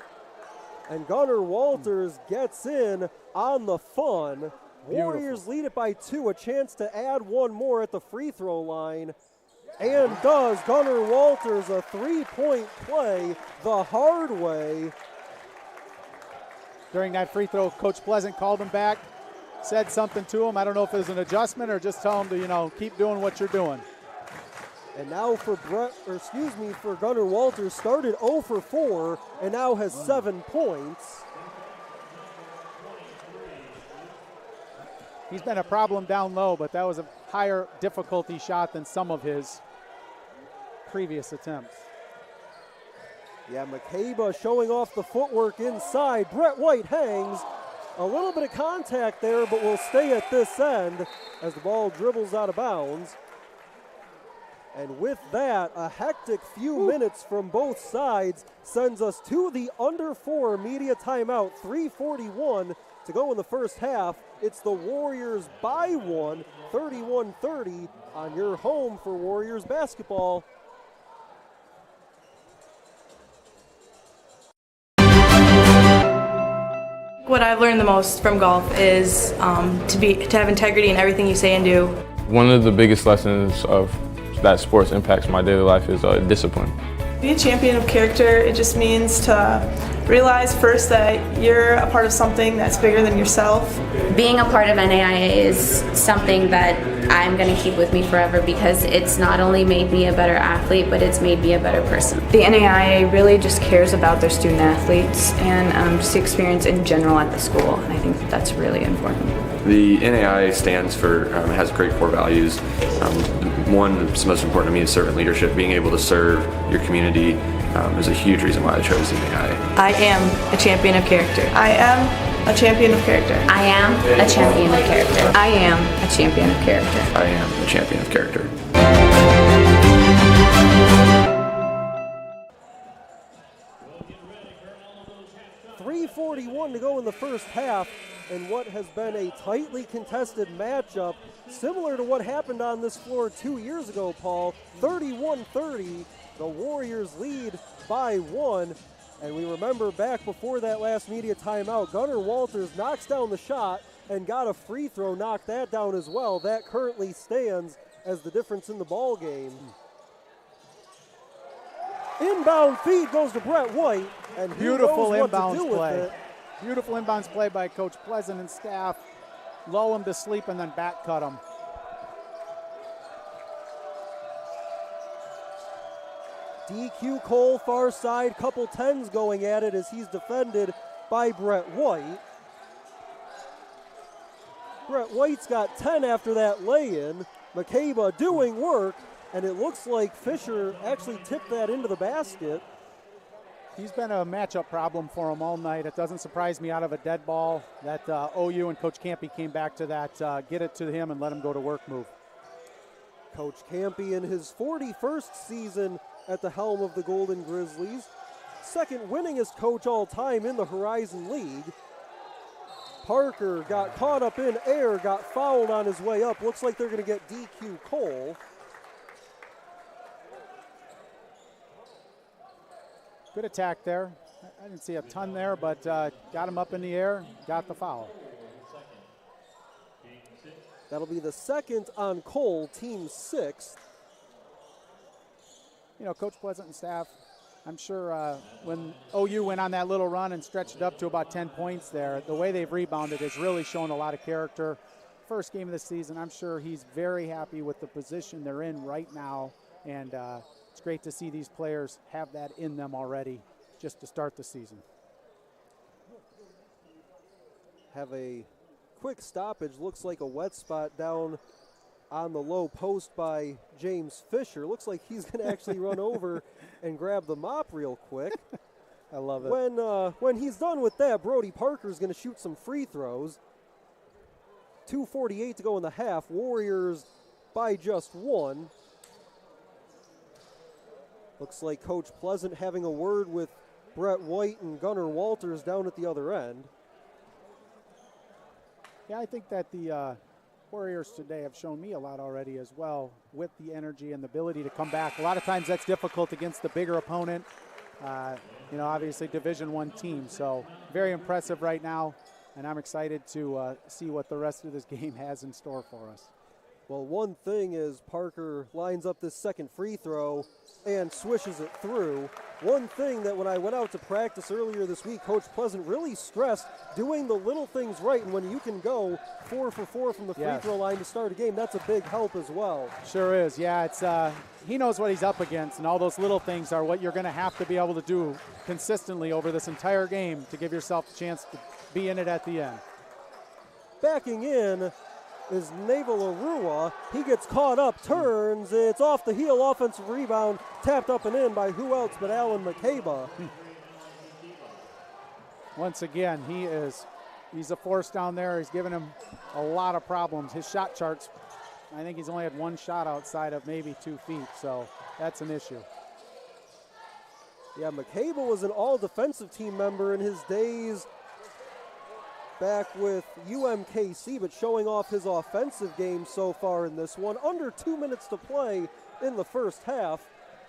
And Gunnar Walters gets in on the fun. Warriors lead it by 2, a chance to add one more at the free throw line. And does. Gunnar Walters a 3-point play the hard way. During that free throw, Coach Pleasant called him back, said something to him. I don't know if it was an adjustment or just tell him to, keep doing what you're doing. And now for for Gunnar Walters, started 0 for 4 and now has 7 points. He's been a problem down low, but that was a higher difficulty shot than some of his previous attempts. Yeah, McCabe showing off the footwork inside. Brett White hangs. A little bit of contact there, but will stay at this end as the ball dribbles out of bounds. And with that, a hectic few minutes from both sides sends us to the under 4 media timeout. 3:41 to go in the first half. It's the Warriors by 1, 31-30 on your home for Warriors basketball. What I've learned the most from golf is to have integrity in everything you say and do. One of the biggest lessons of that sports impacts my daily life is discipline. Be a champion of character. It just means to realize first that you're a part of something that's bigger than yourself. Being a part of NAIA is something that I'm going to keep with me forever because it's not only made me a better athlete, but it's made me a better person. The NAIA really just cares about their student athletes and just the experience in general at the school. And I think that's really important. The NAIA stands for, has great core values. One that's most important to me is servant leadership. Being able to serve your community is a huge reason why I chose the NAIA. I am a champion of character. I am a champion of character. I am a champion of character. I am a champion of character. I am a champion of character. 3:41 to go in the first half, and what has been a tightly contested matchup, similar to what happened on this floor 2 years ago, Paul. 31-30, the Warriors lead by 1. And we remember back before that last media timeout, Gunnar Walters knocks down the shot and got a free throw, knocked that down as well. That currently stands as the difference in the ball game. Inbound feed goes to Brett White, and beautiful knows what inbounds to do play. with it. Beautiful inbounds play by Coach Pleasant and staff. Lull him to sleep and then back cut him. DQ Cole far side, couple 10s going at it as he's defended by Brett White. Brett White's got 10 after that lay-in. McCabe doing work, and it looks like Fisher actually tipped that into the basket. He's been a matchup problem for him all night. It doesn't surprise me out of a dead ball that OU and Coach Campy came back to that get it to him and let him go to work move. Coach Campy in his 41st season at the helm of the Golden Grizzlies. Second winningest coach all time in the Horizon League. Parker got caught up in air, got fouled on his way up. Looks like they're going to get DQ Cole. Good attack there. I didn't see a ton there, but got him up in the air, got the foul. That'll be the second on Cole, team 6th. You know, Coach Pleasant and staff, I'm sure when OU went on that little run and stretched it up to about 10 points there, the way they've rebounded has really shown a lot of character. First game of the season, I'm sure he's very happy with the position they're in right now, and it's great to see these players have that in them already just to start the season. Have a quick stoppage, looks like a wet spot down on the low post by James Fisher. Looks like he's going to actually run over and grab the mop real quick. I love it. When he's done with that, Brody Parker's going to shoot some free throws. 2:48 to go in the half. Warriors by just 1. Looks like Coach Pleasant having a word with Brett White and Gunnar Walters down at the other end. Yeah, I think that the Warriors today have shown me a lot already as well with the energy and the ability to come back. A lot of times that's difficult against the bigger opponent. obviously Division I team. So very impressive right now, and I'm excited to see what the rest of this game has in store for us. Well, one thing is Parker lines up this second free throw and swishes it through. One thing that when I went out to practice earlier this week, Coach Pleasant really stressed doing the little things right, and when you can go 4 for 4 from the free throw line to start a game, that's a big help as well. Sure is, yeah. It's he knows what he's up against, and all those little things are what you're going to have to be able to do consistently over this entire game to give yourself a chance to be in it at the end. Backing in is Naval Arua. He gets caught up, turns, it's off the heel, offensive rebound, tapped up and in by who else but Alan McCabe. Once again, he's a force down there. He's given him a lot of problems. His shot charts, I think he's only had one shot outside of maybe 2 feet, so that's an issue. Yeah, McCabe was an all-defensive team member in his days back with UMKC, but showing off his offensive game so far in this one. Under 2 minutes to play in the first half.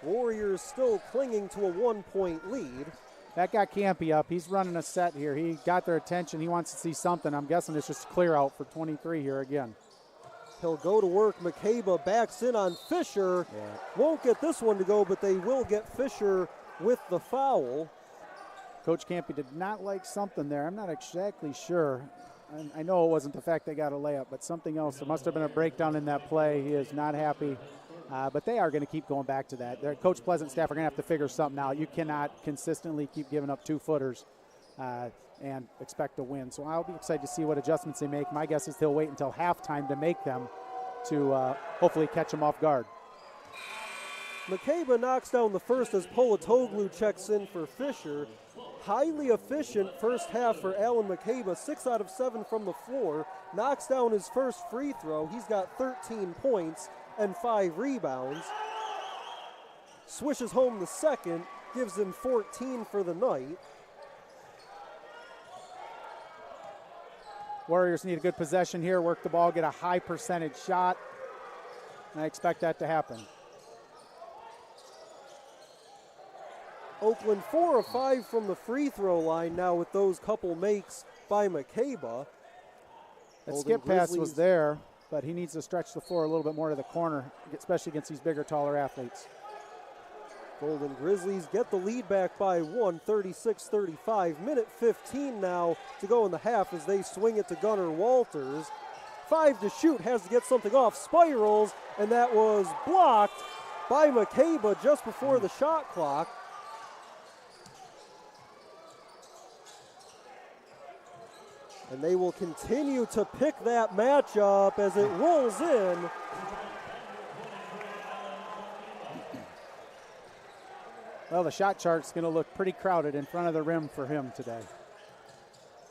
Warriors still clinging to a 1-point lead. That got Campy up. He's running a set here. He got their attention. He wants to see something. I'm guessing it's just a clear out for 23 here again. He'll go to work. McCabe backs in on Fisher. Yeah. Won't get this one to go, but they will get Fisher with the foul. Coach Campy did not like something there. I'm not exactly sure. I know it wasn't the fact they got a layup, but something else. There must have been a breakdown in that play. He is not happy. But they are going to keep going back to that. Coach Pleasant staff are going to have to figure something out. You cannot consistently keep giving up 2-footers and expect to win. So I'll be excited to see what adjustments they make. My guess is they'll wait until halftime to make them to hopefully catch them off guard. McCabe knocks down the first as Polatoglu checks in for Fisher. Highly efficient first half for Alan McCabe, 6 out of 7 from the floor. Knocks down his first free throw. He's got 13 points and 5 rebounds. Swishes home the second, gives him 14 for the night. Warriors need a good possession here, work the ball, get a high percentage shot, and I expect that to happen. Oakland 4 of 5 from the free throw line now with those couple makes by McCabe. That skip pass was there, but he needs to stretch the floor a little bit more to the corner, especially against these bigger, taller athletes. Golden Grizzlies get the lead back by 1, 36-35. Minute 15 now to go in the half as they swing it to Gunnar Walters. 5 to shoot, has to get something off, spirals, and that was blocked by McCabe just before the shot clock. And they will continue to pick that matchup as it rolls in. Well, the shot chart's going to look pretty crowded in front of the rim for him today.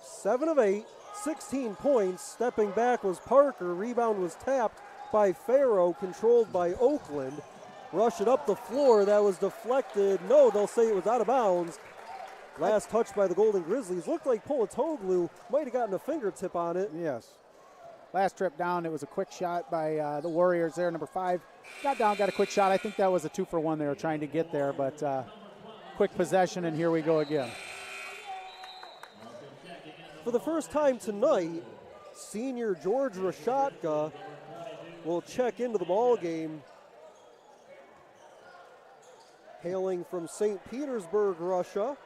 7 of 8, 16 points. Stepping back was Parker. Rebound was tapped by Farrow, controlled by Oakland. Rush it up the floor. That was deflected. No, they'll say it was out of bounds. Last touch by the Golden Grizzlies. Looked like Polatoglu might have gotten a fingertip on it. Yes. Last trip down, it was a quick shot by the Warriors there, number 5. Got down, got a quick shot. I think that was a 2-for-1 they were trying to get there, but quick possession, and here we go again. For the first time tonight, senior George Rashatka will check into the ball game. Hailing from St. Petersburg, Russia.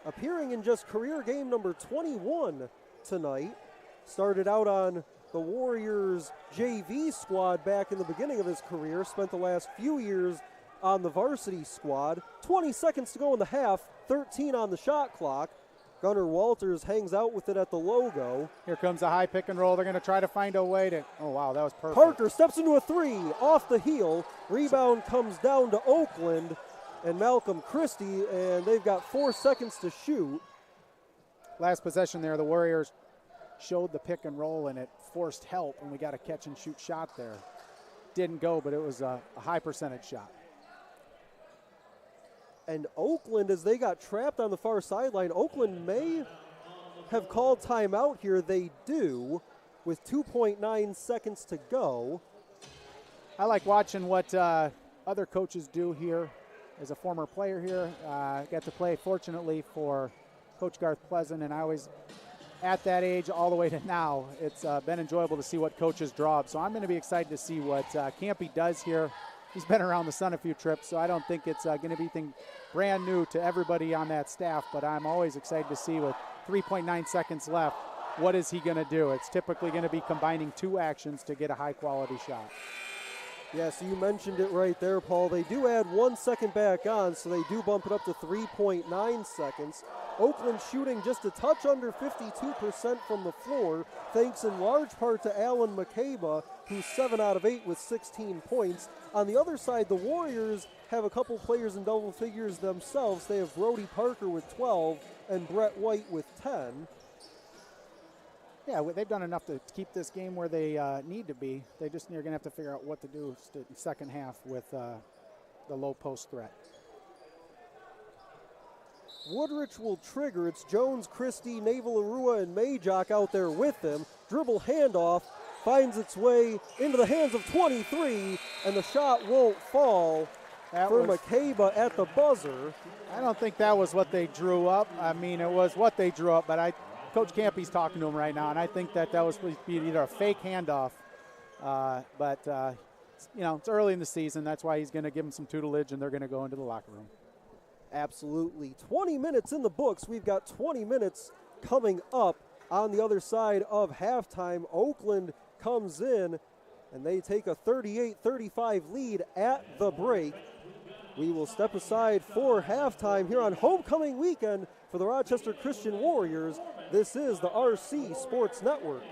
Appearing in just career game number 21 tonight. Started out on the Warriors JV squad back in the beginning of his career. Spent the last few years on the varsity squad. 20 seconds to go in the half, 13 on the shot clock. Gunnar Walters hangs out with it at the logo. Here comes a high pick and roll. They're going to try to find a way to, oh wow, that was perfect. Parker steps into a 3, off the heel. Rebound comes down to Oakland and Malcolm Christie, and they've got 4 seconds to shoot. Last possession there, the Warriors showed the pick and roll, and it forced help, and we got a catch and shoot shot there. Didn't go, but it was a high percentage shot. And Oakland, as they got trapped on the far sideline, Oakland may have called timeout here. They do, with 2.9 seconds to go. I like watching what other coaches do here. as a former player here, got to play, fortunately, for Coach Garth Pleasant, and I always, at that age all the way to now, it's been enjoyable to see what coaches draw up. So I'm going to be excited to see what Campy does here. He's been around the sun a few trips, so I don't think it's going to be anything brand new to everybody on that staff, but I'm always excited to see with 3.9 seconds left, what is he going to do? It's typically going to be combining two actions to get a high-quality shot. Yes, you mentioned it right there, Paul. They do add 1 second back on, so they do bump it up to 3.9 seconds. Oakland shooting just a touch under 52% from the floor, thanks in large part to Alan McCabe, who's 7 out of 8 with 16 points. On the other side, the Warriors have a couple players in double figures themselves. They have Brody Parker with 12 and Brett White with 10. Yeah, they've done enough to keep this game where they need to be. They just are going to have to figure out what to do in the second half with the low post threat. Woodrich will trigger. It's Jones, Christie, Naval Arua, and Majok out there with them. Dribble handoff, finds its way into the hands of 23, and the shot won't fall for McCabe at the buzzer. I don't think that was what they drew up. I mean, it was what they drew up, but Coach Campy's talking to him right now, and I think that was supposed to be either a fake handoff, but you know, it's early in the season. That's why he's going to give them some tutelage, and they're going to go into the locker room. Absolutely. 20 minutes in the books. We've got 20 minutes coming up on the other side of halftime. Oakland comes in, and they take a 38-35 lead at the break. We will step aside for halftime here on homecoming weekend for the Rochester Christian Warriors. This is the RC Sports Network.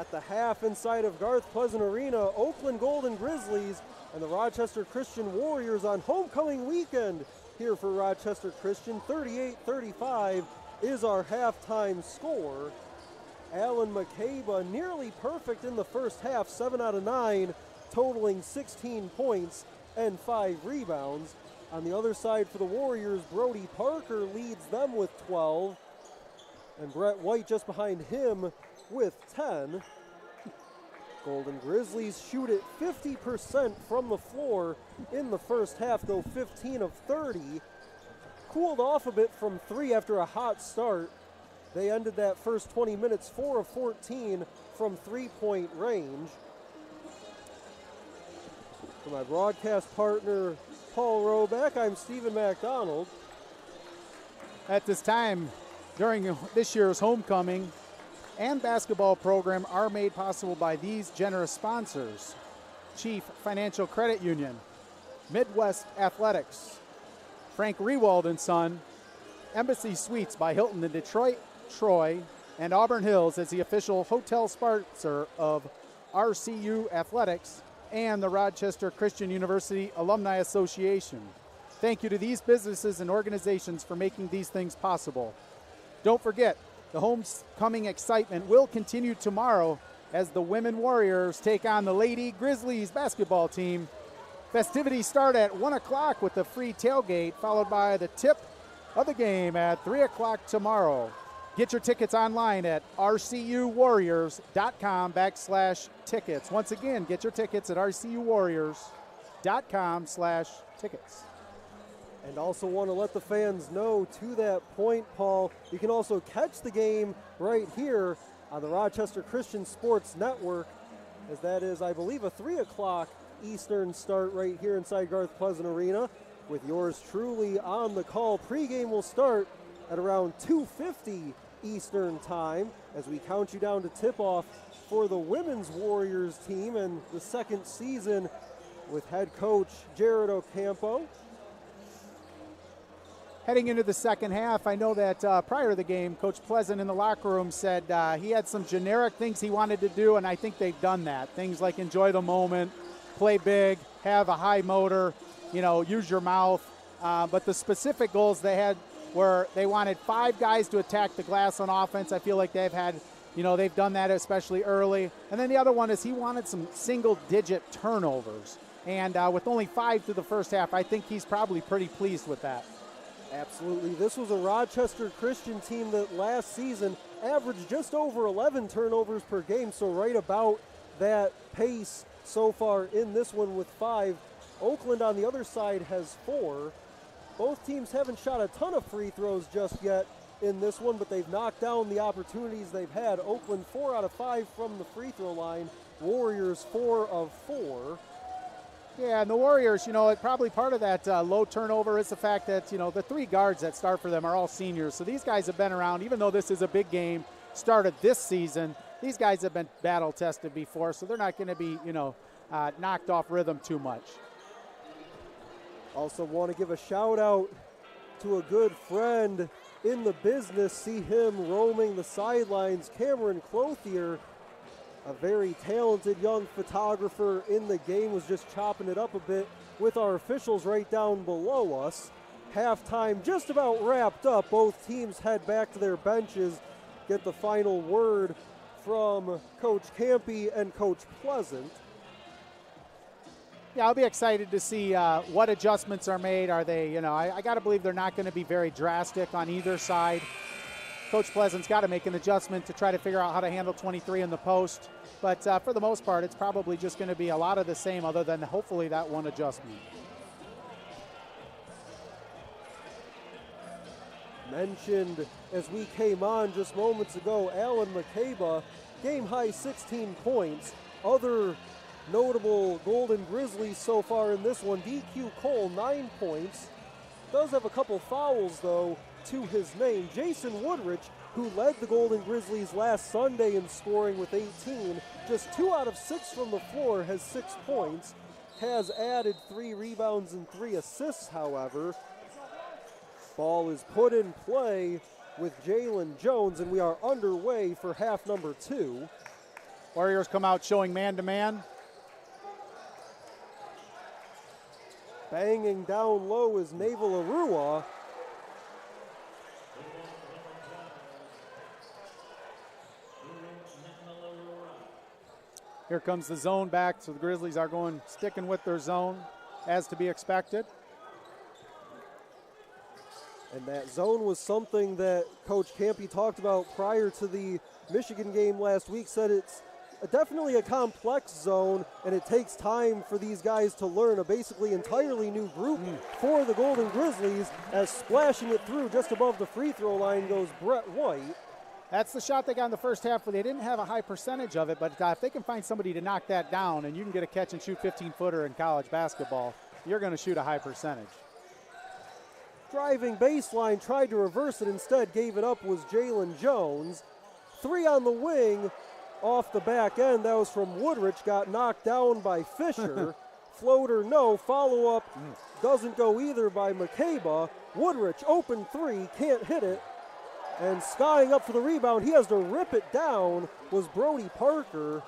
At the half inside of Garth Pleasant Arena, Oakland Golden Grizzlies and the Rochester Christian Warriors on homecoming weekend here for Rochester Christian. 38-35 is our halftime score. Alan McCabe nearly perfect in the first half, 7 out of 9, totaling 16 points and 5 rebounds. On the other side for the Warriors, Brody Parker leads them with 12, and Brett White just behind him with 10. Golden Grizzlies shoot it 50% from the floor in the first half, though 15 of 30. Cooled off a bit from 3 after a hot start. They ended that first 20 minutes 4 of 14 from three-point range. For my broadcast partner, Paul Robeck, I'm Stephen McDonald. At this time, during this year's homecoming and basketball program are made possible by these generous sponsors: Chief Financial Credit Union, Midwest Athletics, Frank Rewald & Son, Embassy Suites by Hilton in Detroit, Troy, and Auburn Hills as the official hotel sponsor of RCU Athletics and the Rochester Christian University Alumni Association. Thank you to these businesses and organizations for making these things possible. Don't forget, the homecoming excitement will continue tomorrow as the Women Warriors take on the Lady Grizzlies basketball team. Festivities start at 1 o'clock with the free tailgate, followed by the tip of the game at 3 o'clock tomorrow. Get your tickets online at rcuwarriors.com/tickets. Once again, get your tickets at rcuwarriors.com/tickets. And also want to let the fans know, to that point, Paul, you can also catch the game right here on the Rochester Christian Sports Network, as that is, I believe, a 3 o'clock Eastern start right here inside Garth Pleasant Arena, with yours truly on the call. Pregame will start at around 2:50 Eastern time as we count you down to tip-off for the Women's Warriors team and the second season with head coach Jared Ocampo. Heading into the second half, I know that prior to the game, Coach Pleasant in the locker room said he had some generic things he wanted to do, and I think they've done that. Things like enjoy the moment, play big, have a high motor, use your mouth. But the specific goals they had were they wanted 5 guys to attack the glass on offense. I feel like they've done that especially early. And then the other one is he wanted some single-digit turnovers. And with only 5 through the first half, I think he's probably pretty pleased with that. Absolutely. This was a Rochester Christian team that last season averaged just over 11 turnovers per game, so right about that pace so far in this one with 5. Oakland on the other side has 4. Both teams haven't shot a ton of free throws just yet in this one, but they've knocked down the opportunities they've had. Oakland 4 out of 5 from the free throw line. Warriors 4 of 4. Yeah, and the Warriors, probably part of that low turnover is the fact that, the 3 guards that start for them are all seniors. So these guys have been around, even though this is a big game, started this season. These guys have been battle tested before, so they're not going to be, knocked off rhythm too much. Also want to give a shout out to a good friend in the business. See him roaming the sidelines, Cameron Clothier. A very talented young photographer in the game, was just chopping it up a bit with our officials right down below us. Halftime just about wrapped up. Both teams head back to their benches, get the final word from Coach Campy and Coach Pleasant. Yeah, I'll be excited to see what adjustments are made. Are they, I got to believe they're not going to be very drastic on either side. Coach Pleasant's got to make an adjustment to try to figure out how to handle 23 in the post. But for the most part, it's probably just going to be a lot of the same, other than hopefully that one adjustment. Mentioned as we came on just moments ago, Alan McCabe, game-high 16 points. Other notable Golden Grizzlies so far in this one, DQ Cole, 9 points. Does have a couple fouls, though, to his name. Jason Woodrich, who led the Golden Grizzlies last Sunday in scoring with 18, just 2 out of 6 from the floor, has 6 points, has added 3 rebounds and 3 assists, however. Ball is put in play with Jalen Jones, and we are underway for half number 2. Warriors come out showing man-to-man. Banging down low is Naval Arua. Here comes the zone back, so the Grizzlies are sticking with their zone as to be expected. And that zone was something that Coach Campy talked about prior to the Michigan game last week, said it's definitely a complex zone, and it takes time for these guys to learn a basically entirely new group for the Golden Grizzlies, as splashing it through just above the free throw line goes Brett White. That's the shot they got in the first half where they didn't have a high percentage of it, but if they can find somebody to knock that down and you can get a catch and shoot 15-footer in college basketball, you're going to shoot a high percentage. Driving baseline, tried to reverse it, instead gave it up was Jalen Jones. 3 on the wing off the back end. That was from Woodrich, got knocked down by Fisher. Floater, no. Follow-up doesn't go either by McCabe. Woodrich, open 3, can't hit it. And skying up for the rebound, he has to rip it down, was Brody Parker.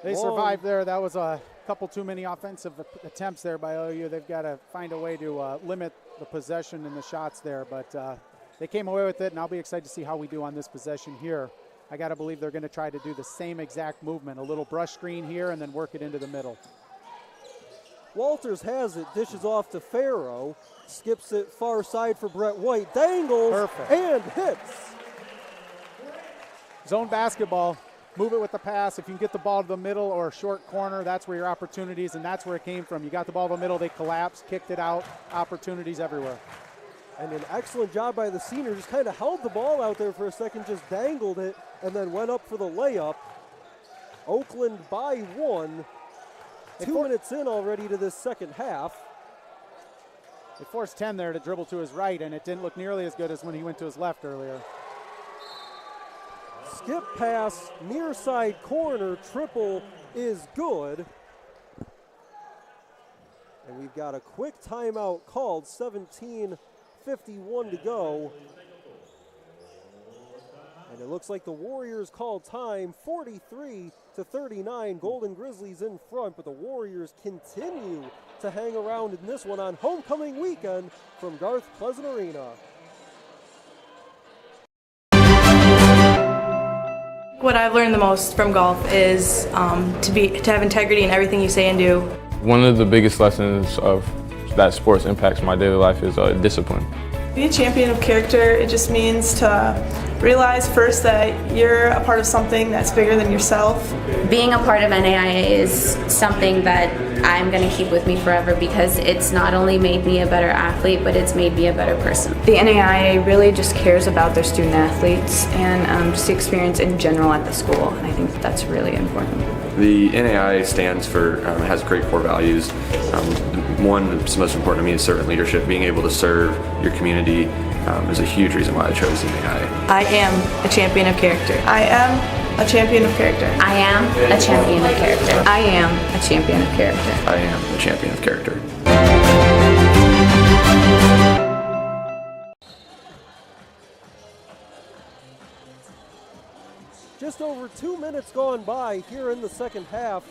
They survived there. That was a couple too many offensive attempts there by OU. They've got to find a way to limit the possession and the shots there, but they came away with it, and I'll be excited to see how we do on this possession here. I got to believe they're going to try to do the same exact movement, a little brush screen here and then work it into the middle. Walters has it, dishes off to Farrow, skips it far side for Brett White, dangles, perfect, and hits. Zone basketball, move it with the pass. If you can get the ball to the middle or a short corner, that's where your opportunities, and that's where it came from. You got the ball to the middle, they collapsed, kicked it out, opportunities everywhere. And an excellent job by the senior, just kind of held the ball out there for a second, just dangled it, and then went up for the layup. Oakland by 1. 2 minutes in already to this second half. They forced 10 there to dribble to his right, and it didn't look nearly as good as when he went to his left earlier. Skip pass, near side corner, triple is good. And we've got a quick timeout called, 17:51 to go. And it looks like the Warriors call time, 43-39. Golden Grizzlies in front, but the Warriors continue to hang around in this one on homecoming weekend from Garth Pleasant Arena. What I've learned the most from golf is to have integrity in everything you say and do. One of the biggest lessons of that sports impacts my daily life is discipline. Be a champion of character, it just means to realize first that you're a part of something that's bigger than yourself. Being a part of NAIA is something that I'm going to keep with me forever because it's not only made me a better athlete, but it's made me a better person. The NAIA really just cares about their student athletes and just the experience in general at the school, and I think that's really important. The NAIA stands for, has great core values. One that's most important to me is servant leadership. Being able to serve your community is a huge reason why I chose the NAIA. I am a champion of character. I am a champion of character. I am a champion of character. I am a champion of character. I am a champion of character. Just over 2 minutes gone by here in the second half.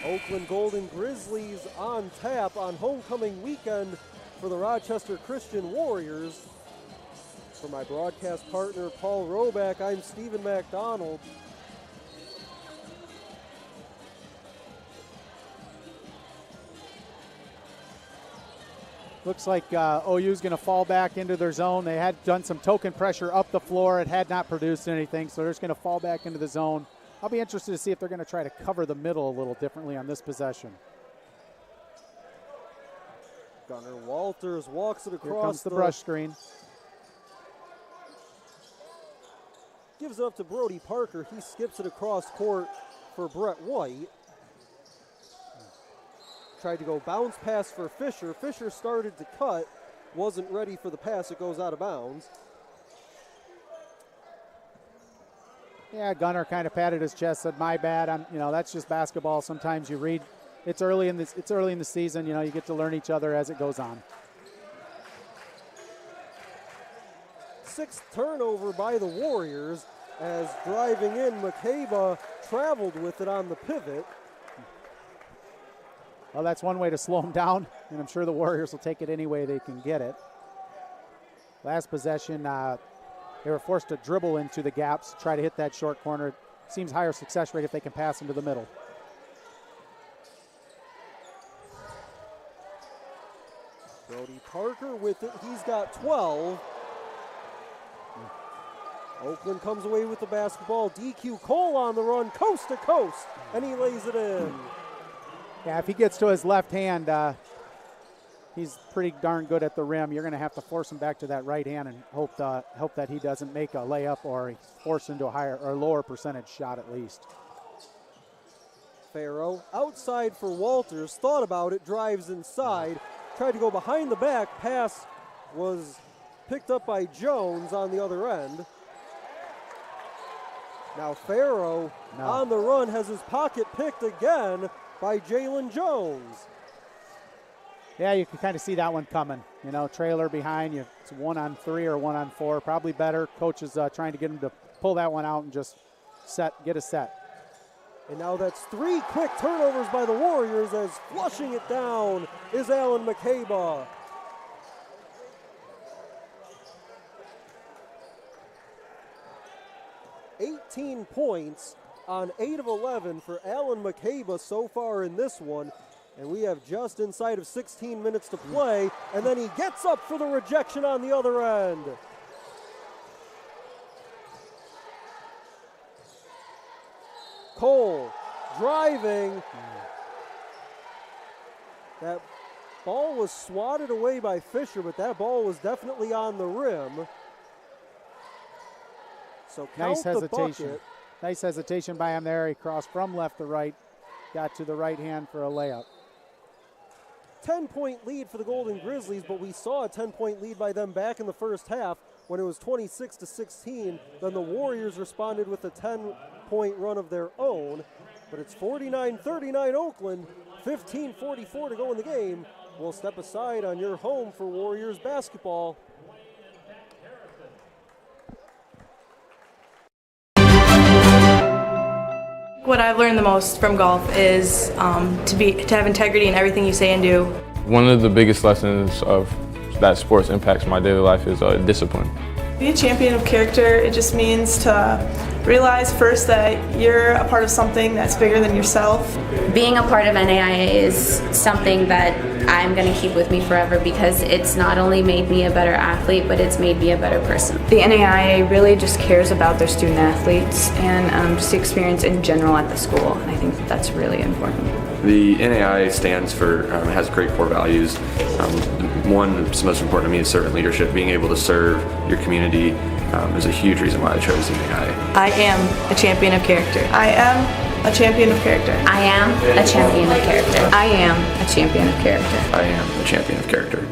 Oakland Golden Grizzlies on tap on homecoming weekend for the Rochester Christian Warriors. For my broadcast partner, Paul Roback, I'm Stephen MacDonald. Looks like OU's going to fall back into their zone. They had done some token pressure up the floor. It had not produced anything, so they're just going to fall back into the zone. I'll be interested to see if they're going to try to cover the middle a little differently on this possession. Gunnar Walters walks it across. Here comes the brush screen. Gives it up to Brody Parker. He skips it across court for Brett White. Tried to go bounce pass for Fisher. Fisher started to cut, wasn't ready for the pass. It goes out of bounds. Yeah, Gunnar kind of patted his chest, said, "My bad." That's just basketball. Sometimes you read. It's early in the season. You get to learn each other as it goes on. 6th turnover by the Warriors. as driving in, McCabe traveled with it on the pivot. Well, that's one way to slow them down, and I'm sure the Warriors will take it any way they can get it. Last possession, they were forced to dribble into the gaps, try to hit that short corner. Seems higher success rate if they can pass into the middle. Brody Parker with it. He's got 12. Oakland comes away with the basketball. DQ Cole on the run, coast to coast, and he lays it in. Yeah, if he gets to his left hand, he's pretty darn good at the rim. You're going to have to force him back to that right hand and hope that he doesn't make a layup or he's forced into a higher or lower percentage shot at least. Farrow outside for Walters, thought about it, drives inside, tried to go behind the back, pass was picked up by Jones on the other end. Now Farrow on the run has his pocket picked again by Jalen Jones. Yeah, you can kind of see that one coming. You know, trailer behind you. It's 1-on-3 or 1-on-4, probably better. Coach is trying to get him to pull that one out and just get a set. And now that's 3 quick turnovers by the Warriors as flushing it down is Alan McCabe. $18 points on 8 of 11 for Alan McCabe so far in this one. And we have just inside of 16 minutes to play, and then he gets up for the rejection on the other end. Cole driving. That ball was swatted away by Fisher, but that ball was definitely on the rim. So count nice hesitation. The bucket. Nice hesitation by him there. He crossed from left to right, got to the right hand for a layup. 10-point lead for the Golden Grizzlies, but we saw a 10-point lead by them back in the first half when it was 26-16. Then the Warriors responded with a 10-point run of their own. But it's 49-39 Oakland, 15:44 to go in the game. We'll step aside on your home for Warriors basketball. What I've learned the most from golf is to have integrity in everything you say and do. One of the biggest lessons of that sports impacts my daily life is discipline. Be a champion of character, it just means to realize first that you're a part of something that's bigger than yourself. Being a part of NAIA is something that I'm going to keep with me forever because it's not only made me a better athlete, but it's made me a better person. The NAIA really just cares about their student athletes and just the experience in general at the school. And I think that's really important. The NAIA stands for, has great core values. One that's most important to me is servant leadership. Being able to serve your community is a huge reason why I chose the NAIA. I am a champion of character. I am a champion of character. I am a champion of character. I am a champion of character. I am a champion of character.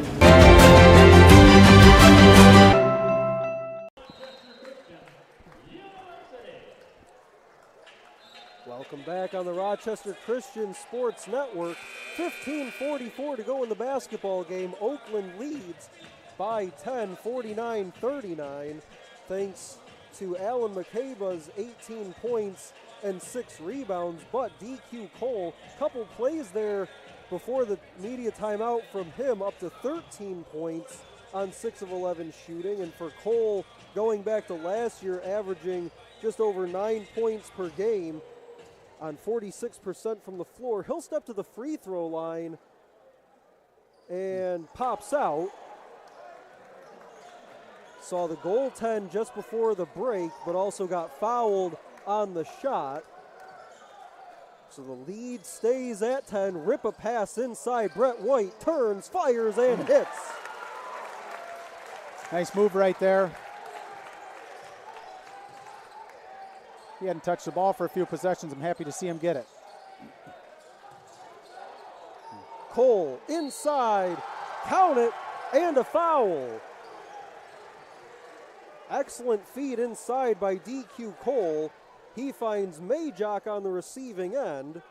Welcome back on the Rochester Christian Sports Network. 15:44 to go in the basketball game. Oakland leads by 10, 49-39. Thanks to Alan McCabe's 18 points and 6 rebounds. But DQ Cole, couple plays there before the media timeout from him, up to 13 points on 6 of 11 shooting. And for Cole, going back to last year, averaging just over 9 points per game on 46% from the floor. He'll step to the free throw line and pops out. Saw the goaltend just before the break, but also got fouled on the shot. So the lead stays at 10. Rip a pass inside. Brett White turns, fires, and hits. Nice move right there. He hadn't touched the ball for a few possessions. I'm happy to see him get it. Cole inside, count it, and a foul. Excellent feed inside by DQ Cole. He finds Majok on the receiving end.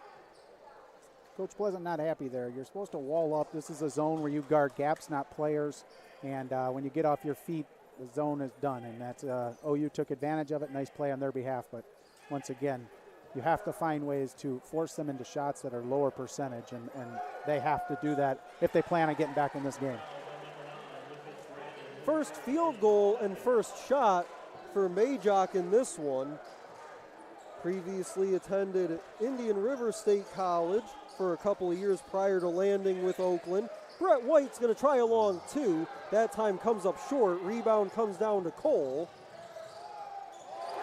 Coach Pleasant not happy there. You're supposed to wall up. This is a zone where you guard gaps, not players. And when you get off your feet the zone is done, and that's OU took advantage of it. Nice play on their behalf, but once again, you have to find ways to force them into shots that are lower percentage, and they have to do that if they plan on getting back in this game. First field goal and first shot for Majok in this one. Previously attended Indian River State College for a couple of years prior to landing with Oakland. Brett White's going to try a long two. That time comes up short. Rebound comes down to Cole.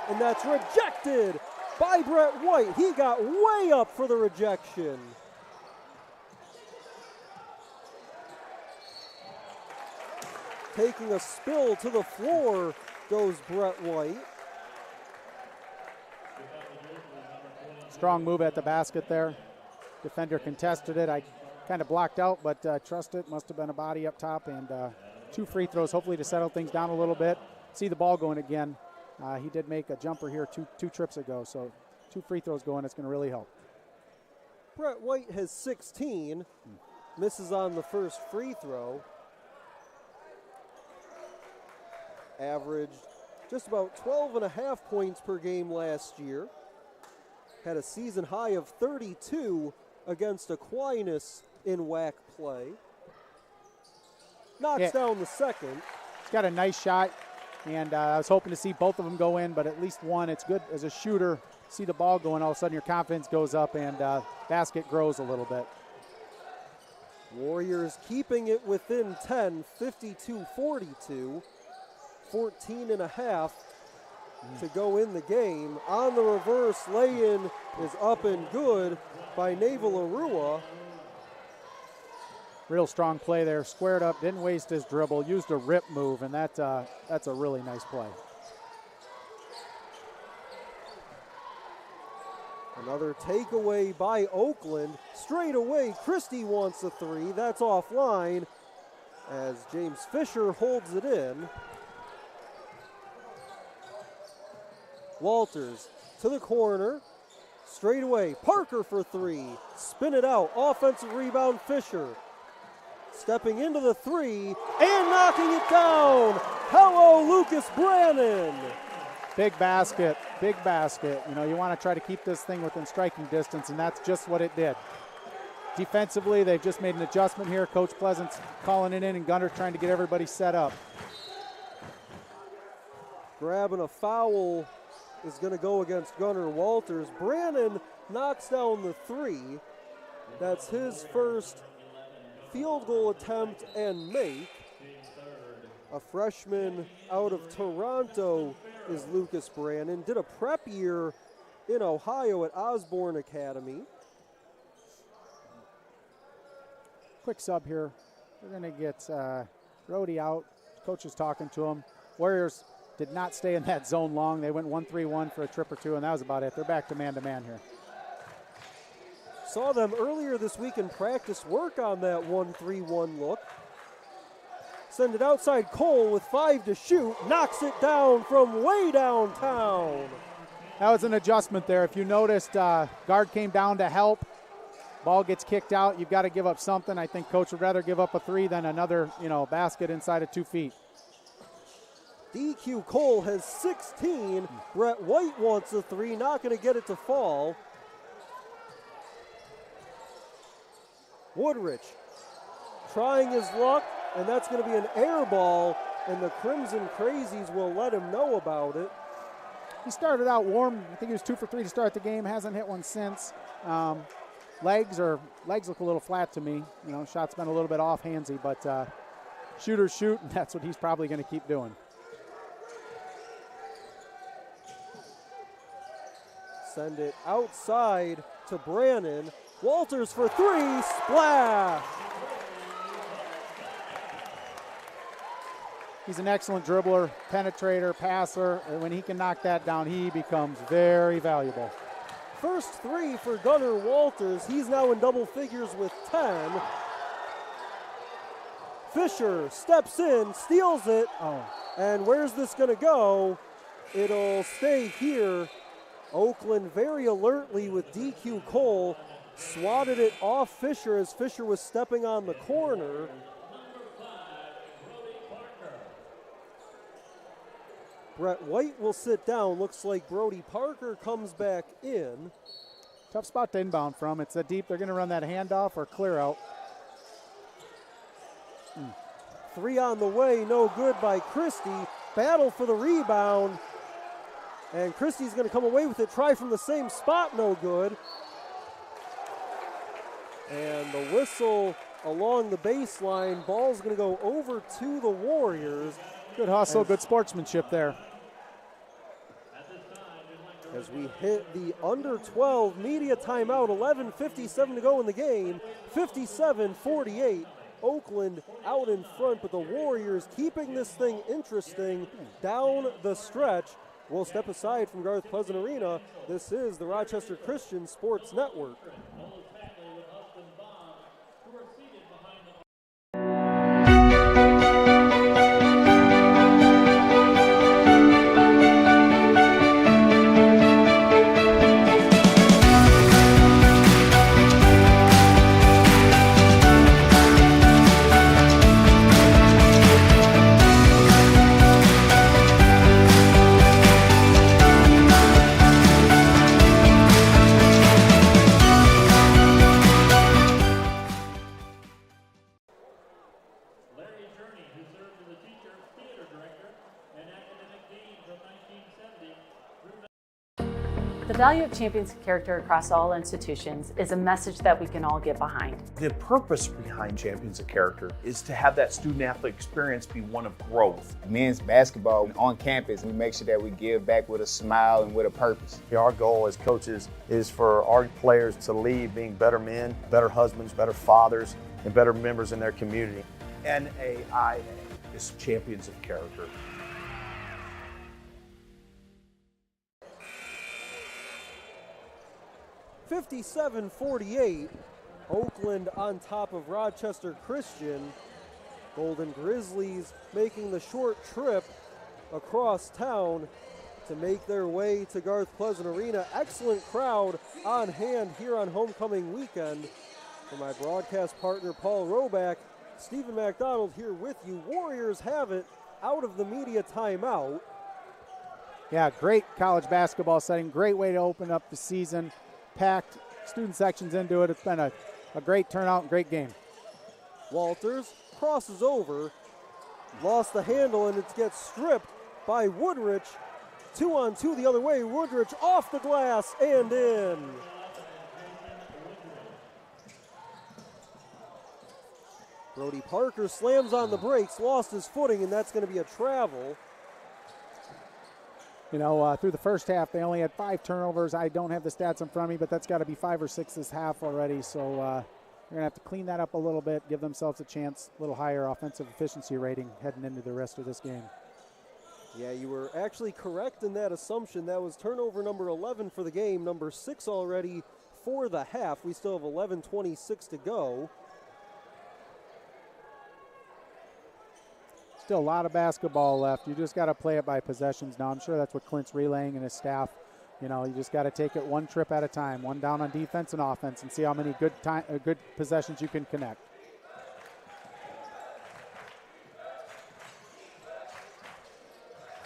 And that's rejected by Brett White. He got way up for the rejection. Taking a spill to the floor goes Brett White. Strong move at the basket there. Defender contested it. I kind of blocked out, but trust it. Must have been a body up top, and 2 free throws, hopefully to settle things down a little bit. See the ball going again. He did make a jumper here two trips ago, so 2 free throws going. It's going to really help. Brett White has 16. Misses on the first free throw. Averaged just about 12.5 points per game last year. Had a season high of 32 against Aquinas in WAC play. Knocks down the second. He's got a nice shot, and I was hoping to see both of them go in, but at least one. It's good as a shooter. See the ball going, all of a sudden your confidence goes up, and basket grows a little bit. Warriors keeping it within 10, 52-42. 14.5 to go in the game. On the reverse, lay-in is up and good by Naval Arua. Real strong play there. Squared up, didn't waste his dribble, used a rip move, and that's a really nice play. Another takeaway by Oakland. Straight away, Christie wants a 3. That's offline as James Fisher holds it in. Walters to the corner, straight away, Parker for 3, spin it out, offensive rebound Fisher. Stepping into the 3 and knocking it down. Hello, Lucas Brannon. Big basket, big basket. You know, you want to try to keep this thing within striking distance, and that's just what it did. Defensively, they've just made an adjustment here. Coach Pleasant's calling it in, and Gunter trying to get everybody set up. Grabbing a foul is going to go against Gunnar Walters. Brannon knocks down the 3. That's his first field goal attempt and make. A freshman out of Toronto is Lucas Brannon. Did a prep year in Ohio at Osborne Academy. Quick sub here. We're going to get Rhodey out. Coach is talking to him. Warriors did not stay in that zone long. They went 1-3-1 for a trip or two, and that was about it. They're back to man-to-man here. Saw them earlier this week in practice work on that 1-3-1 look. Send it outside. Cole with 5 to shoot. Knocks it down from way downtown. That was an adjustment there. If you noticed, guard came down to help. Ball gets kicked out. You've got to give up something. I think coach would rather give up a 3 than another, basket inside of 2 feet. DQ Cole has 16. Brett White wants a 3, not going to get it to fall. Woodrich trying his luck, and that's going to be an air ball, and the Crimson Crazies will let him know about it. He started out warm. I think he was 2 for 3 to start the game. Hasn't hit one since. Legs look a little flat to me. Shot's been a little bit off-handsy, but shooters shoot, and that's what he's probably going to keep doing. Send it outside to Brannon. Walters for 3, splash! He's an excellent dribbler, penetrator, passer, and when he can knock that down, he becomes very valuable. First 3 for Gunnar Walters. He's now in double figures with 10. Fisher steps in, steals it, and where's this going to go? It'll stay here. Oakland very alertly with DQ Cole. Swatted it off Fisher as Fisher was stepping on the corner. Brett White will sit down. Looks like Brody Parker comes back in. Tough spot to inbound from. It's a deep. They're going to run that handoff or clear out. 3 on the way, no good by Christie. Battle for the rebound. And Christie's going to come away with it. Try from the same spot, no good. And the whistle along the baseline. Ball's going to go over to the Warriors. Good hustle, good sportsmanship there. As we hit the under 12 media timeout, 11:57 to go in the game, 57-48. Oakland out in front, but the Warriors keeping this thing interesting down the stretch. We'll step aside from Garth Pleasant Arena. This is the Rochester Christian Sports Network. The value of champions character across all institutions is a message that we can all get behind. The purpose behind Champions of Character is to have that student-athlete experience be one of growth. Men's basketball on campus, we make sure that we give back with a smile and with a purpose. Our goal as coaches is for our players to leave being better men, better husbands, better fathers, and better members in their community. NAIA is Champions of Character. 57-48, Oakland on top of Rochester Christian. Golden Grizzlies making the short trip across town to make their way to Garth Pleasant Arena. Excellent crowd on hand here on homecoming weekend. For my broadcast partner Paul Roback, Stephen McDonald here with you. Warriors have it out of the media timeout. Yeah, great college basketball setting. Great way to open up the season. Packed student sections into it. It's been a great turnout and great game. Walters crosses over, lost the handle, and it gets stripped by Woodrich. 2-on-2 the other way. Woodrich off the glass and in. Brody Parker slams on the brakes, lost his footing, and that's going to be a travel. You know, through the first half, they only had 5 turnovers. I don't have the stats in front of me, but that's got to be 5 or 6 this half already. So they're going to have to clean that up a little bit, give themselves a chance, a little higher offensive efficiency rating heading into the rest of this game. Yeah, you were actually correct in that assumption. That was turnover number 11 for the game, number 6 already for the half. We still have 11:26 to go. Still a lot of basketball left. You just got to play it by possessions now. I'm sure that's what Clint's relaying and his staff. You know, you just got to take it one trip at a time, one down on defense and offense, and see how many good possessions you can connect.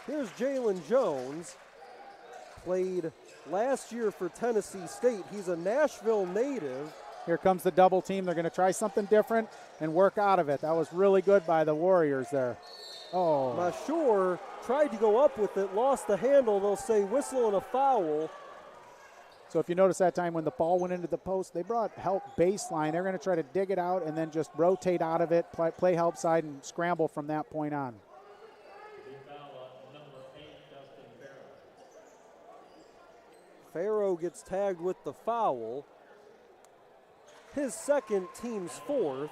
Here's Jalen Jones. Played last year for Tennessee State. He's a Nashville native. Here comes the double team. They're going to try something different and work out of it. That was really good by the Warriors there. Oh. Mashore tried to go up with it, lost the handle. They'll say whistle and a foul. So if you notice that time when the ball went into the post, they brought help baseline. They're going to try to dig it out and then just rotate out of it, play help side, and scramble from that point on. Farrow gets tagged with the foul. His second, team's fourth.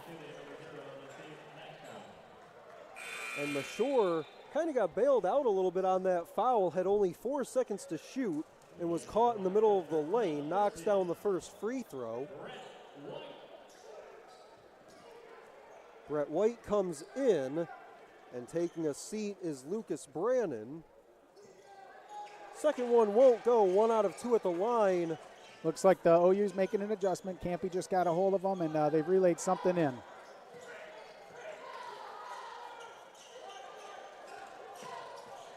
And Mashore kind of got bailed out a little bit on that foul, had only 4 seconds to shoot and was caught in the middle of the lane, knocks down the first free throw. Brett White comes in, and taking a seat is Lucas Brannon. Second one won't go, 1 out of 2 at the line. Looks like the OU's making an adjustment. Campy just got a hold of them, and they've relayed something in.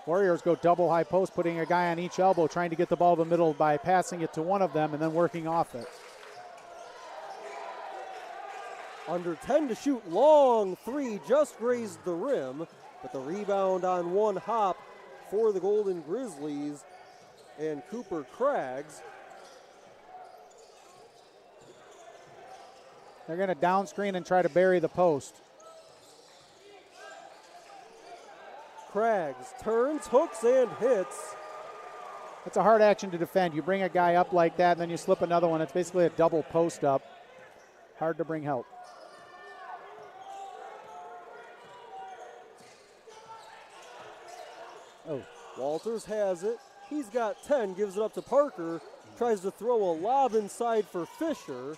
Warriors go double high post, putting a guy on each elbow, trying to get the ball to the middle by passing it to one of them and then working off it. Under 10 to shoot, long three, just grazed the rim, but the rebound on one hop for the Golden Grizzlies and Cooper Craggs. They're going to down screen and try to bury the post. Craggs turns, hooks, and hits. That's a hard action to defend. You bring a guy up like that, and then you slip another one. It's basically a double post up. Hard to bring help. Oh, Walters has it. He's got 10, gives it up to Parker. Tries to throw a lob inside for Fisher.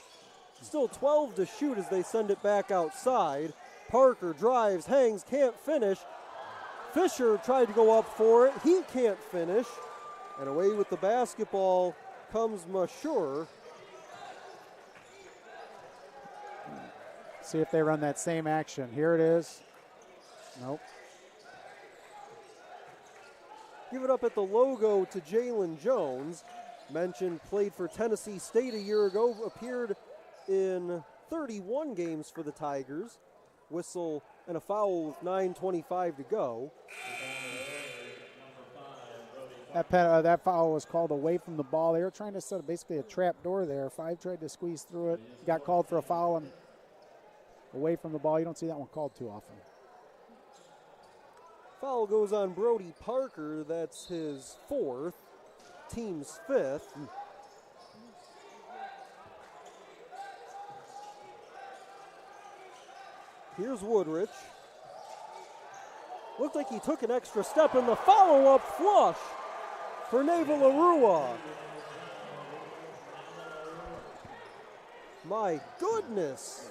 Still 12 to shoot as they send it back outside. Parker drives, hangs, can't finish. Fisher tried to go up for it. He can't finish. And away with the basketball comes Mashur. See if they run that same action. Here it is. Nope. Give it up at the logo to Jalen Jones. Mentioned, played for Tennessee State a year ago, appeared in 31 games for the Tigers. Whistle and a foul with 9:25 to go. That foul was called away from the ball. They were trying to set basically a trap door there. Five tried to squeeze through it. Got called for a foul and away from the ball. You don't see that one called too often. Foul goes on Brody Parker. That's his fourth, team's fifth. Here's Woodrich. Looked like he took an extra step in the follow-up flush for Naval Arua. My goodness.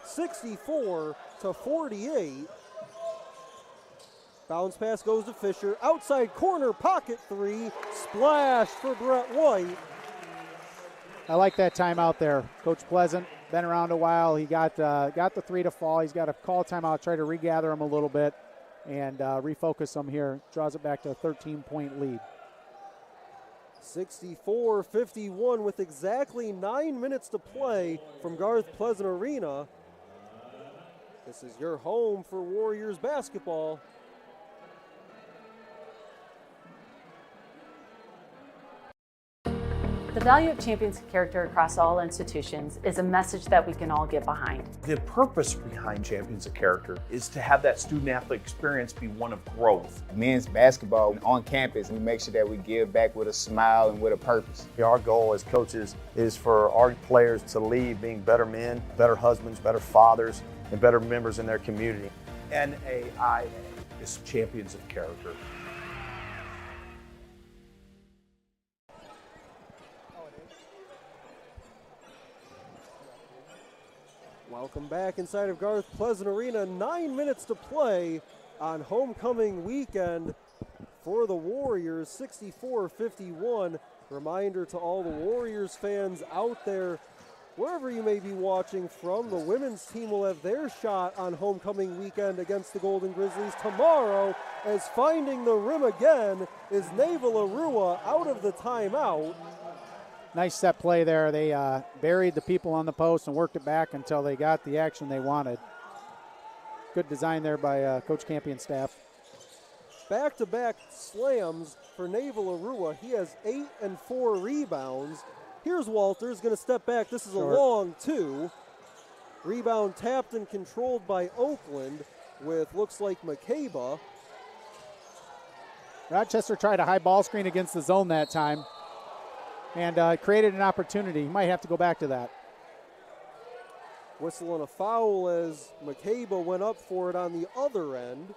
64 to 48. Bounce pass goes to Fisher. Outside corner, pocket three. Splash for Brett White. I like that timeout there. Coach Pleasant, been around a while. He got the three to fall. He's got to call timeout, try to regather him a little bit and refocus him here. Draws it back to a 13-point lead. 64-51 with exactly 9 minutes to play from Garth Pleasant Arena. This is your home for Warriors basketball. The value of champions character across all institutions is a message that we can all get behind. The purpose behind Champions of Character is to have that student-athlete experience be one of growth. Men's basketball on campus, we make sure that we give back with a smile and with a purpose. Our goal as coaches is for our players to leave being better men, better husbands, better fathers, and better members in their community. NAIA is Champions of Character. Welcome back inside of Garth Pleasant Arena. 9 minutes to play on homecoming weekend for the Warriors. 64-51. Reminder to all the Warriors fans out there, wherever you may be watching from, the women's team will have their shot on homecoming weekend against the Golden Grizzlies tomorrow, as finding the rim again is Naval Arua out of the timeout. Nice set play there. They buried the people on the post and worked it back until they got the action they wanted. Good design there by Coach Campy and staff. Back-to-back slams for Naval Arua. He has 8 and 4 rebounds. Here's Walters, going to step back. This is a long two. Rebound tapped and controlled by Oakland with, looks like, McCabe. Rochester tried a high ball screen against the zone that time and created an opportunity. He might have to go back to that. Whistle and a foul as McCabe went up for it on the other end.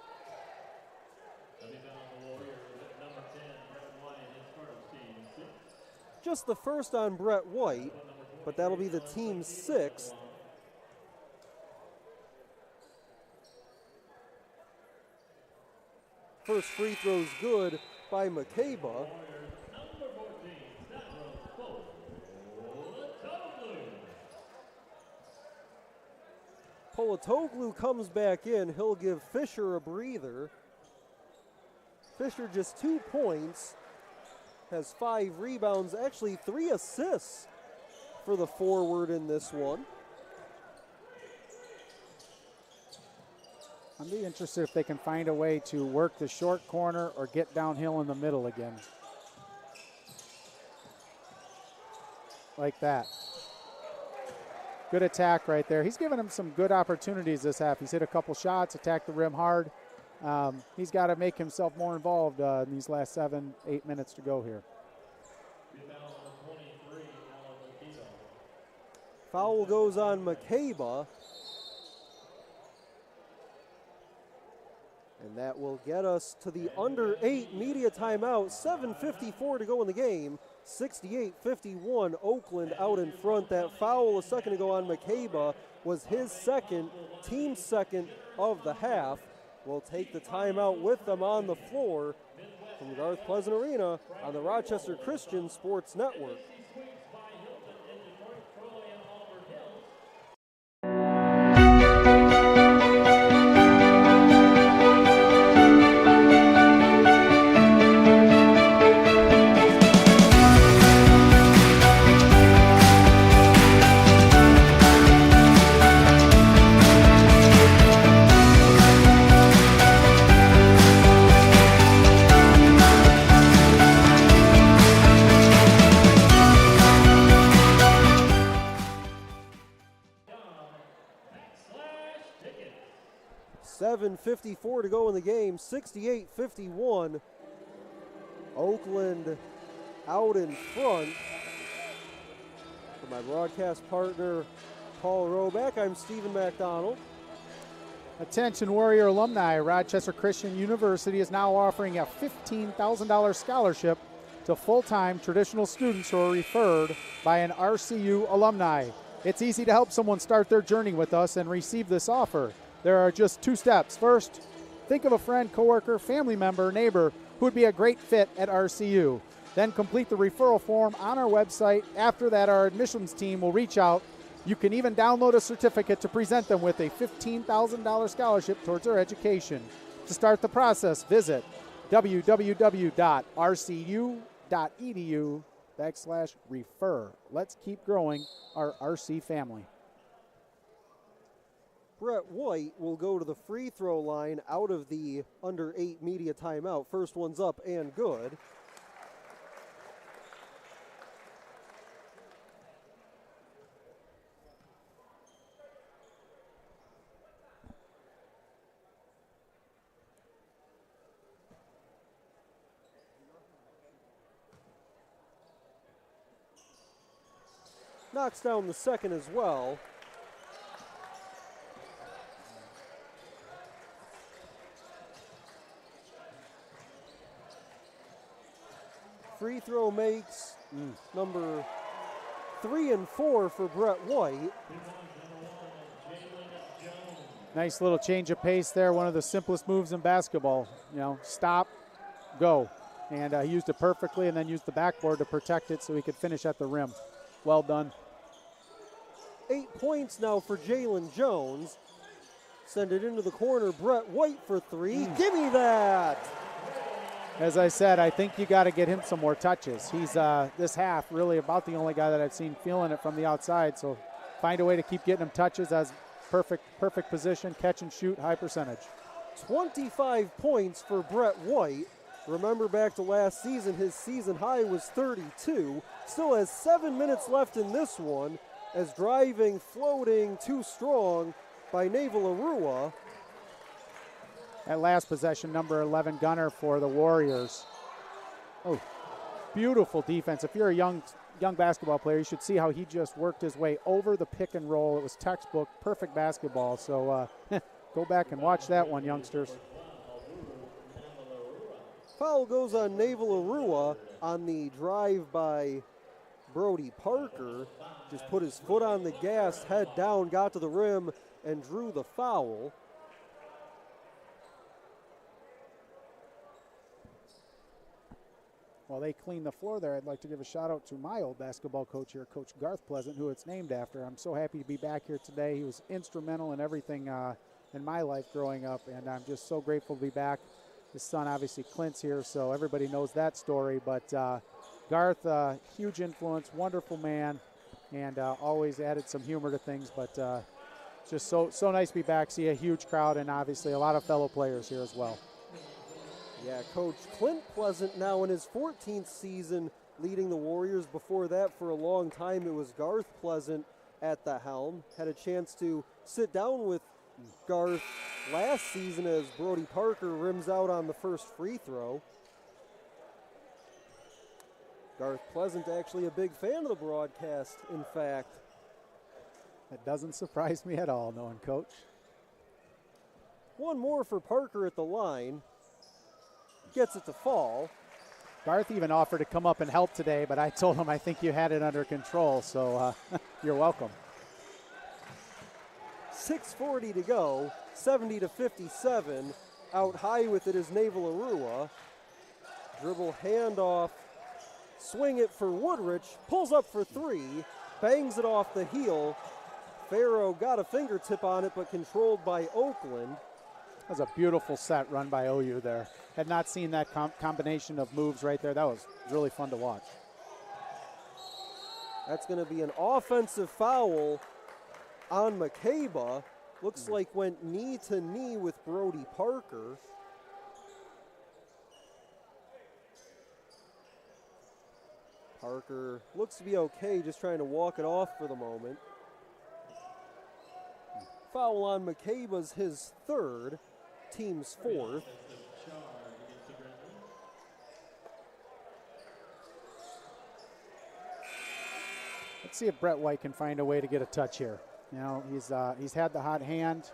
Just the first on Brett White, but that'll be the team's sixth. First free throw's good by McCabe. Polatoglu comes back in. He'll give Fisher a breather. Fisher just 2 points, has 5 rebounds, actually 3 assists for the forward in this one. I'd be interested if they can find a way to work the short corner or get downhill in the middle again. Like that. Good attack right there. He's given him some good opportunities this half. He's hit a couple shots, attacked the rim hard. He's got to make himself more involved in these last 7-8 minutes to go here. Foul goes on McCabe. And that will get us to the under 8 media timeout. 7:54 to go in the game. 68-51, Oakland out in front. That foul a second ago on McCabe was his second, team second of the half. We'll take the timeout with them on the floor from Garth Pleasant Arena on the Rochester Christian Sports Network. 7:54 to go in the game. 68-51. Oakland out in front. For my broadcast partner, Paul Roback, I'm Stephen McDonald. Attention Warrior alumni, Rochester Christian University is now offering a $15,000 scholarship to full-time traditional students who are referred by an RCU alumni. It's easy to help someone start their journey with us and receive this offer. There are just 2 steps. First, think of a friend, coworker, family member, neighbor who would be a great fit at RCU. Then complete the referral form on our website. After that, our admissions team will reach out. You can even download a certificate to present them with a $15,000 scholarship towards their education. To start the process, visit www.rcu.edu/refer. Let's keep growing our RC family. Brett White will go to the free throw line out of the under 8 media timeout. First one's up and good. Knocks down the second as well. Free throw makes number 3 and 4 for Brett White. Nice little change of pace there. One of the simplest moves in basketball. You know, stop, go. And he used it perfectly and then used the backboard to protect it so he could finish at the rim. Well done. 8 points now for Jalen Jones. Send it into the corner. Brett White for 3. Give me that. As I said, I think you got to get him some more touches. He's this half really about the only guy that I've seen feeling it from the outside. So find a way to keep getting him touches. As perfect position, catch and shoot, high percentage. 25 points for Brett White. Remember back to last season, his season high was 32. Still has 7 minutes left in this one as driving, floating, too strong by Naval Arua. That last possession, number 11 gunner for the Warriors. Oh, beautiful defense. If you're a young basketball player, you should see how he just worked his way over the pick and roll. It was textbook, perfect basketball. So go back and watch that one, youngsters. Foul goes on Naval Arua on the drive by Brody Parker. Just put his foot on the gas, head down, got to the rim, and drew the foul. While they clean the floor there, I'd like to give a shout out to my old basketball coach here, Coach Garth Pleasant, who it's named after. I'm so happy to be back here today. He was instrumental in everything in my life growing up, and I'm just so grateful to be back His son, obviously, Clint's here, so everybody knows that story. But Garth, huge influence, wonderful man, and always added some humor to things. But just so nice to be back, see a huge crowd, and obviously a lot of fellow players here as well. Yeah, Coach Clint Pleasant now in his 14th season leading the Warriors. Before that, for a long time, it was Garth Pleasant at the helm. Had a chance to sit down with Garth last season as Brody Parker rims out on the first free throw. Garth Pleasant actually a big fan of the broadcast, in fact. That doesn't surprise me at all, knowing Coach. One more for Parker at the line. Gets it to fall. Garth even offered to come up and help today, but I told him I think you had it under control, so you're welcome. 6:40 to go, 70-57. Out high with it is Naval Arua. Dribble handoff, swing it for Woodrich, pulls up for three, bangs it off the heel. Farrow got a fingertip on it, but controlled by Oakland. That was a beautiful set run by OU there. Had not seen that combination of moves right there. That was really fun to watch. That's going to be an offensive foul on McCabe. Looks like went knee to knee with Brody Parker. Parker looks to be okay, just trying to walk it off for the moment. Foul on McCabe's his third, team's fourth. Let's see if Brett White can find a way to get a touch here. You know, he's had the hot hand.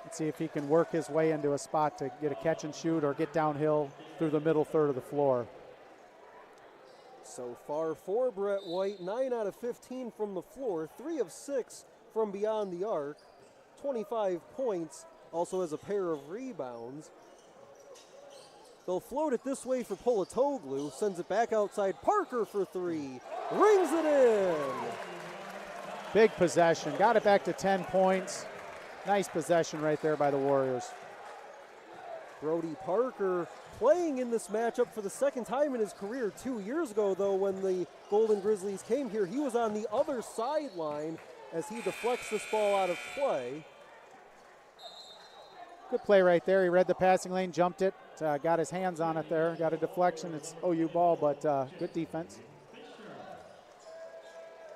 Let's see if he can work his way into a spot to get a catch and shoot or get downhill through the middle third of the floor. So far for Brett White, 9 out of 15 from the floor, 3 of 6 from beyond the arc, 25 points, also has a pair of rebounds. They'll float it this way for Polatoglu, sends it back outside. Parker for three, rings it in. Big possession, got it back to 10 points. Nice possession right there by the Warriors. Brody Parker playing in this matchup for the second time in his career. 2 years ago, though, when the Golden Grizzlies came here, he was on the other sideline as he deflects this ball out of play. Good play right there. He read the passing lane, jumped it, got his hands on it there, got a deflection. It's OU ball, but good defense.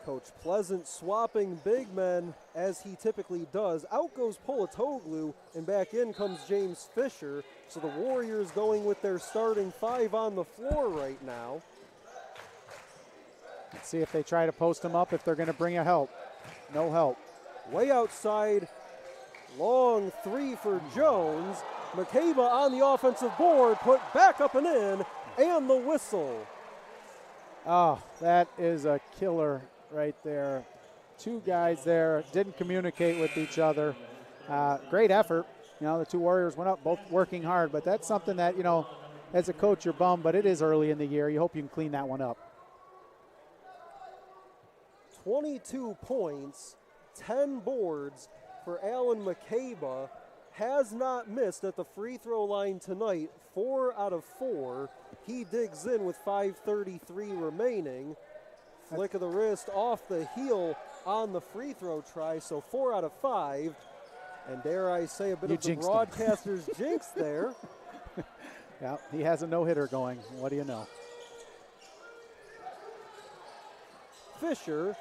Coach Pleasant swapping big men as he typically does. Out goes Polatoglu, and back in comes James Fisher. So the Warriors going with their starting five on the floor right now. Let's see if they try to post him up, if they're going to bring a help. No help. Way outside, long three for Jones. McCabe on the offensive board, put back up and in, and the whistle. Oh, that is a killer right there. Two guys there, didn't communicate with each other. Great effort. You know, the two Warriors went up, both working hard, but that's something that, you know, as a coach, you're bummed, but it is early in the year. You hope you can clean that one up. 22 points, 10 boards for Alan McCabe. Has not missed at the free throw line tonight, 4 out of 4. He digs in with 5:33 remaining. Flick of the wrist off the heel on the free throw try, so 4 out of 5. And dare I say a bit of the broadcaster's jinx there. Yeah, he has a no-hitter going. What do you know? Fisher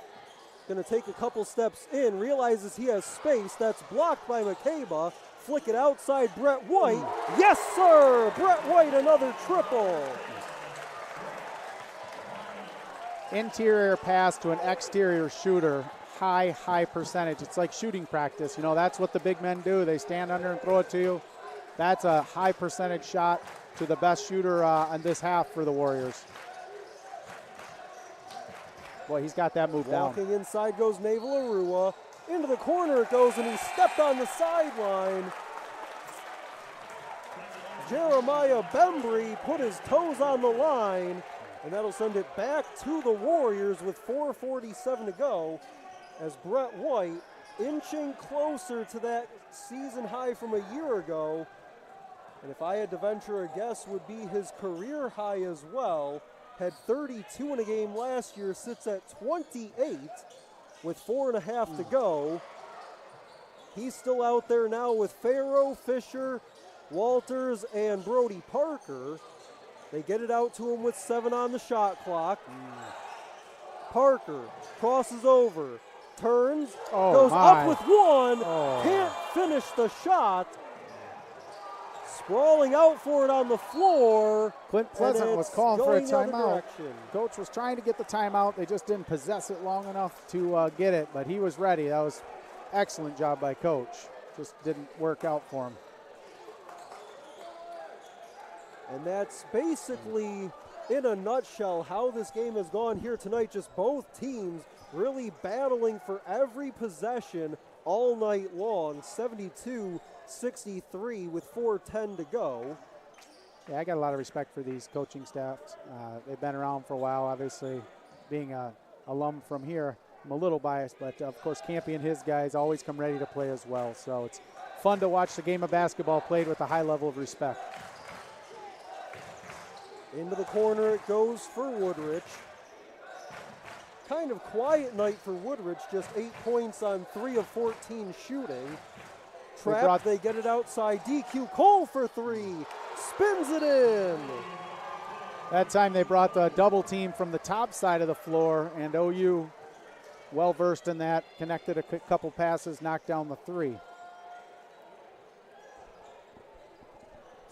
going to take a couple steps in, realizes he has space. That's blocked by McCabe. Flick it outside, Brett White. Yes, sir! Brett White, another triple. Interior pass to an exterior shooter. High percentage. It's like shooting practice. You know, that's what the big men do. They stand under and throw it to you. That's a high percentage shot to the best shooter in this half for the Warriors. Boy, he's got that move down. Walking inside goes Naval Arua. Into the corner it goes, and he stepped on the sideline. Jeremiah Bembry put his toes on the line, and that'll send it back to the Warriors with 4:47 to go as Brett White, inching closer to that season high from a year ago, And if I had to venture a guess, would be his career high as well. Had 32 in a game last year, sits at 28 with 4.5 to go. He's still out there now with Farrow, Fisher, Walters, and Brody Parker. They get it out to him with 7 on the shot clock. Parker crosses over, turns, goes up with 1, can't finish the shot. Sprawling out for it on the floor. Clint Pleasant was calling for a timeout. Coach was trying to get the timeout. They just didn't possess it long enough to get it, but he was ready. That was excellent job by Coach. Just didn't work out for him. And that's basically, in a nutshell, how this game has gone here tonight. Just both teams really battling for every possession all night long. 72-63 with 4:10 to go. Yeah, I got a lot of respect for these coaching staffs. They've been around for a while, obviously. Being an alum from here, I'm a little biased, but of course Campy and his guys always come ready to play as well. So it's fun to watch the game of basketball played with a high level of respect. Into the corner it goes for Woodrich. Kind of quiet night for Woodrich, just 8 points on 3 of 14 shooting. Trapped, they get it outside. DQ Cole for 3, spins it in. That time they brought the double team from the top side of the floor, and OU, well versed in that, connected a couple passes, knocked down the 3.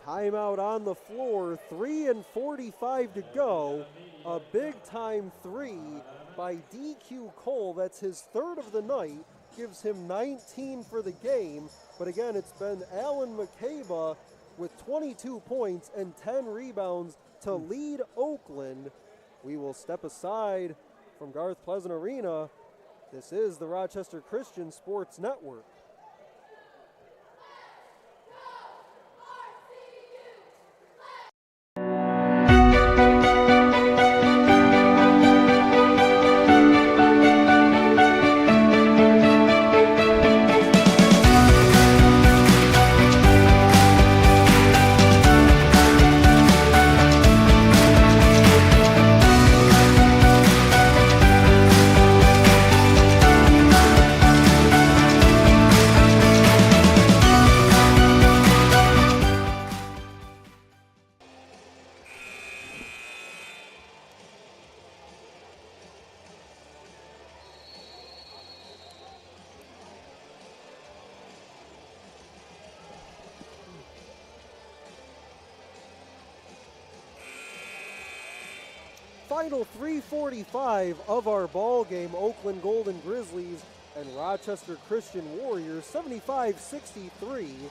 Timeout on the floor, 3:45 to go. A big time 3 by DQ Cole. That's his 3rd of the night. Gives him 19 for the game. But again, it's been Alan McCabe with 22 points and 10 rebounds to lead Oakland. We will step aside from Garth Pleasant Arena. This is the Rochester Christian Sports Network. Final 3:45 of our ball game. Oakland Golden Grizzlies and Rochester Christian Warriors, 75-63.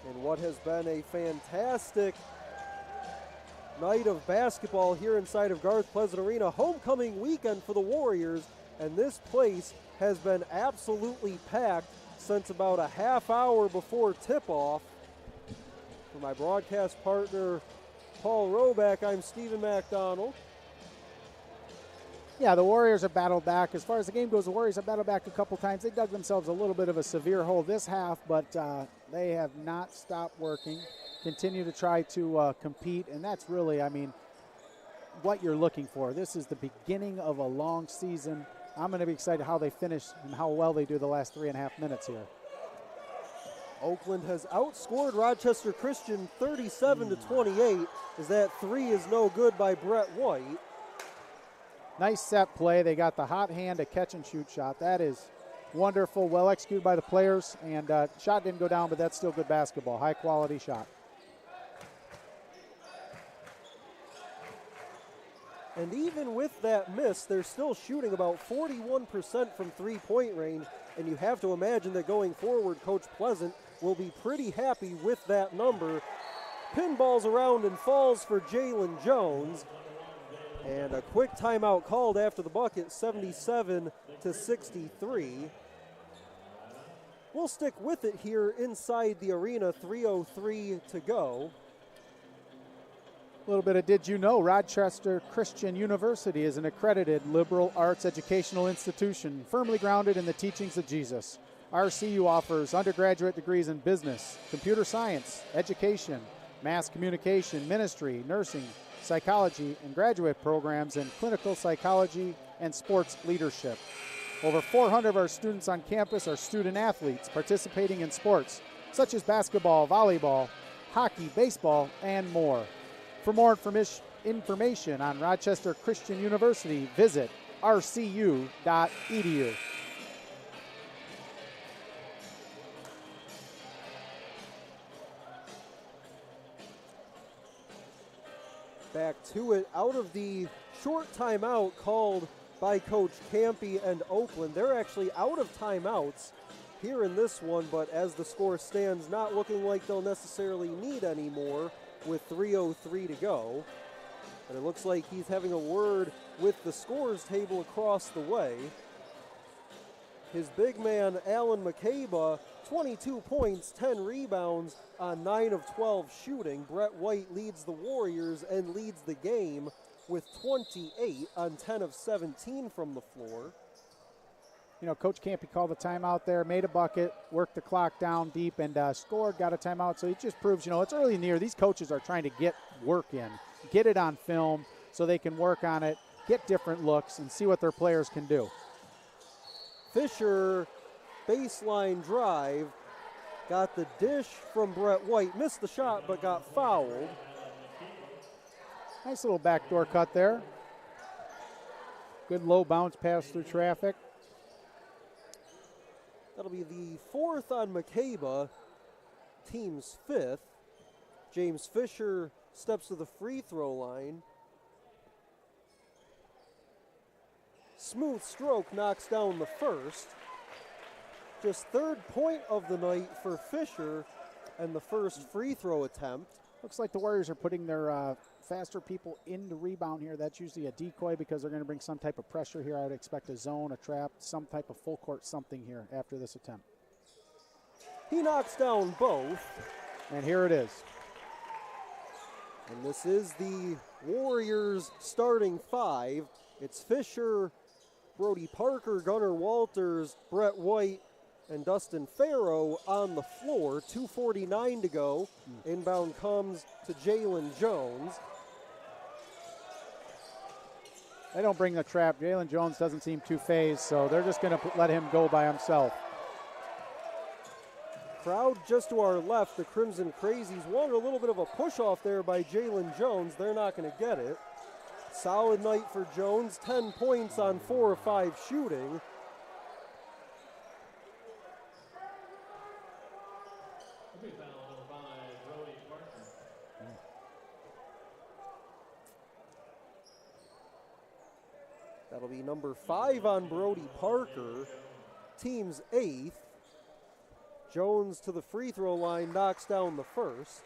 And what has been a fantastic night of basketball here inside of Garth Pleasant Arena. Homecoming weekend for the Warriors, and this place has been absolutely packed since about a half hour before tip-off. For my broadcast partner, Paul Roback, I'm Stephen McDonald. Yeah, the Warriors have battled back. As far as the game goes, the Warriors have battled back a couple times. They dug themselves a little bit of a severe hole this half, but they have not stopped working, continue to try to compete, and that's really, I mean, what you're looking for. This is the beginning of a long season. I'm going to be excited how they finish and how well they do the last 3.5 minutes here. Oakland has outscored Rochester Christian 37-28, as that 3 is no good by Brett White. Nice set play. They got the hot hand, a catch and shoot shot. That is wonderful, well executed by the players, and shot didn't go down, but that's still good basketball, high quality shot. And even with that miss, they're still shooting about 41% from three-point range, and you have to imagine that going forward, Coach Pleasant will be pretty happy with that number. Pinballs around and falls for Jalen Jones. And a quick timeout called after the bucket, 77-63. We'll stick with it here inside the arena, 3:03 to go. A little bit of did you know, Rochester Christian University is an accredited liberal arts educational institution firmly grounded in the teachings of Jesus. RCU offers undergraduate degrees in business, computer science, education, mass communication, ministry, nursing, psychology, and graduate programs in clinical psychology and sports leadership. Over 400 of our students on campus are student athletes participating in sports such as basketball, volleyball, hockey, baseball, and more. For more information on Rochester Christian University, visit rcu.edu. Back to it, out of the short timeout called by Coach Campy and Oakland. They're actually out of timeouts here in this one, but as the score stands, not looking like they'll necessarily need any more with 3:03 to go. But it looks like he's having a word with the scores table across the way. His big man, Alan McCabe, 22 points, 10 rebounds on 9 of 12 shooting. Brett White leads the Warriors and leads the game with 28 on 10 of 17 from the floor. You know, Coach Campy called the timeout there, made a bucket, worked the clock down deep, and scored, got a timeout. So it just proves, you know, it's early in the year. These coaches are trying to get work in, get it on film so they can work on it, get different looks, and see what their players can do. Fisher, baseline drive, got the dish from Brett White, missed the shot but got fouled. Nice little backdoor cut there. Good low bounce pass through traffic. That'll be the fourth on McCabe, team's fifth. James Fisher steps to the free throw line. Smooth stroke knocks down the first. Just third point of the night for Fisher and the first free throw attempt. Looks like the Warriors are putting their faster people in the rebound here. That's usually a decoy because they're going to bring some type of pressure here. I would expect a zone, a trap, some type of full court something here after this attempt. He knocks down both. And here it is. And this is the Warriors starting five. It's Fisher, Brody Parker, Gunnar Walters, Brett White, and Dustin Farrow on the floor. 2:49 to go. Inbound comes to Jalen Jones. They don't bring the trap. Jalen Jones doesn't seem too phased, so they're just going to let him go by himself. Crowd just to our left, the Crimson Crazies wanted a little bit of a push off there by Jalen Jones. They're not going to get it. Solid night for Jones, 10 points on 4 of 5 shooting. That'll be number 5 on Brody Parker, team's 8th. Jones to the free throw line, knocks down the first.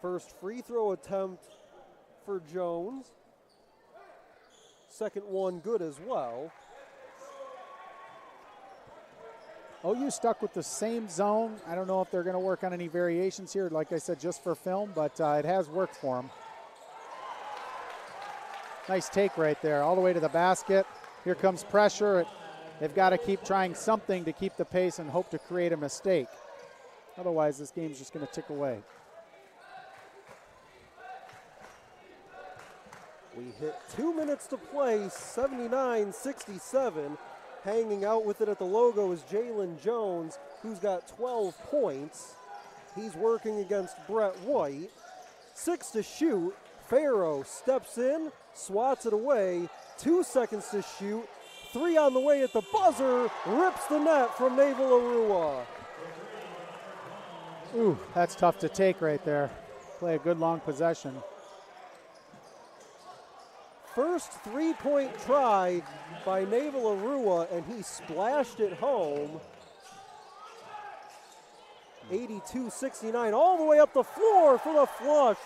First free throw attempt for Jones. Second one good as well. OU stuck with the same zone. I don't know if they're going to work on any variations here, like I said, just for film, but it has worked for them. Nice take right there, all the way to the basket. Here comes pressure. They've got to keep trying something to keep the pace and hope to create a mistake. Otherwise, this game's just going to tick away. We hit 2 minutes to play, 79-67. Hanging out with it at the logo is Jalen Jones, who's got 12 points. He's working against Brett White. 6 to shoot. Farrow steps in, swats it away. 2 seconds to shoot. 3 on the way at the buzzer. Rips the net from Naval Arua. Ooh, that's tough to take right there. Play a good long possession. First three-point try by Naval Arua, and he splashed it home. 82-69, all the way up the floor for the flush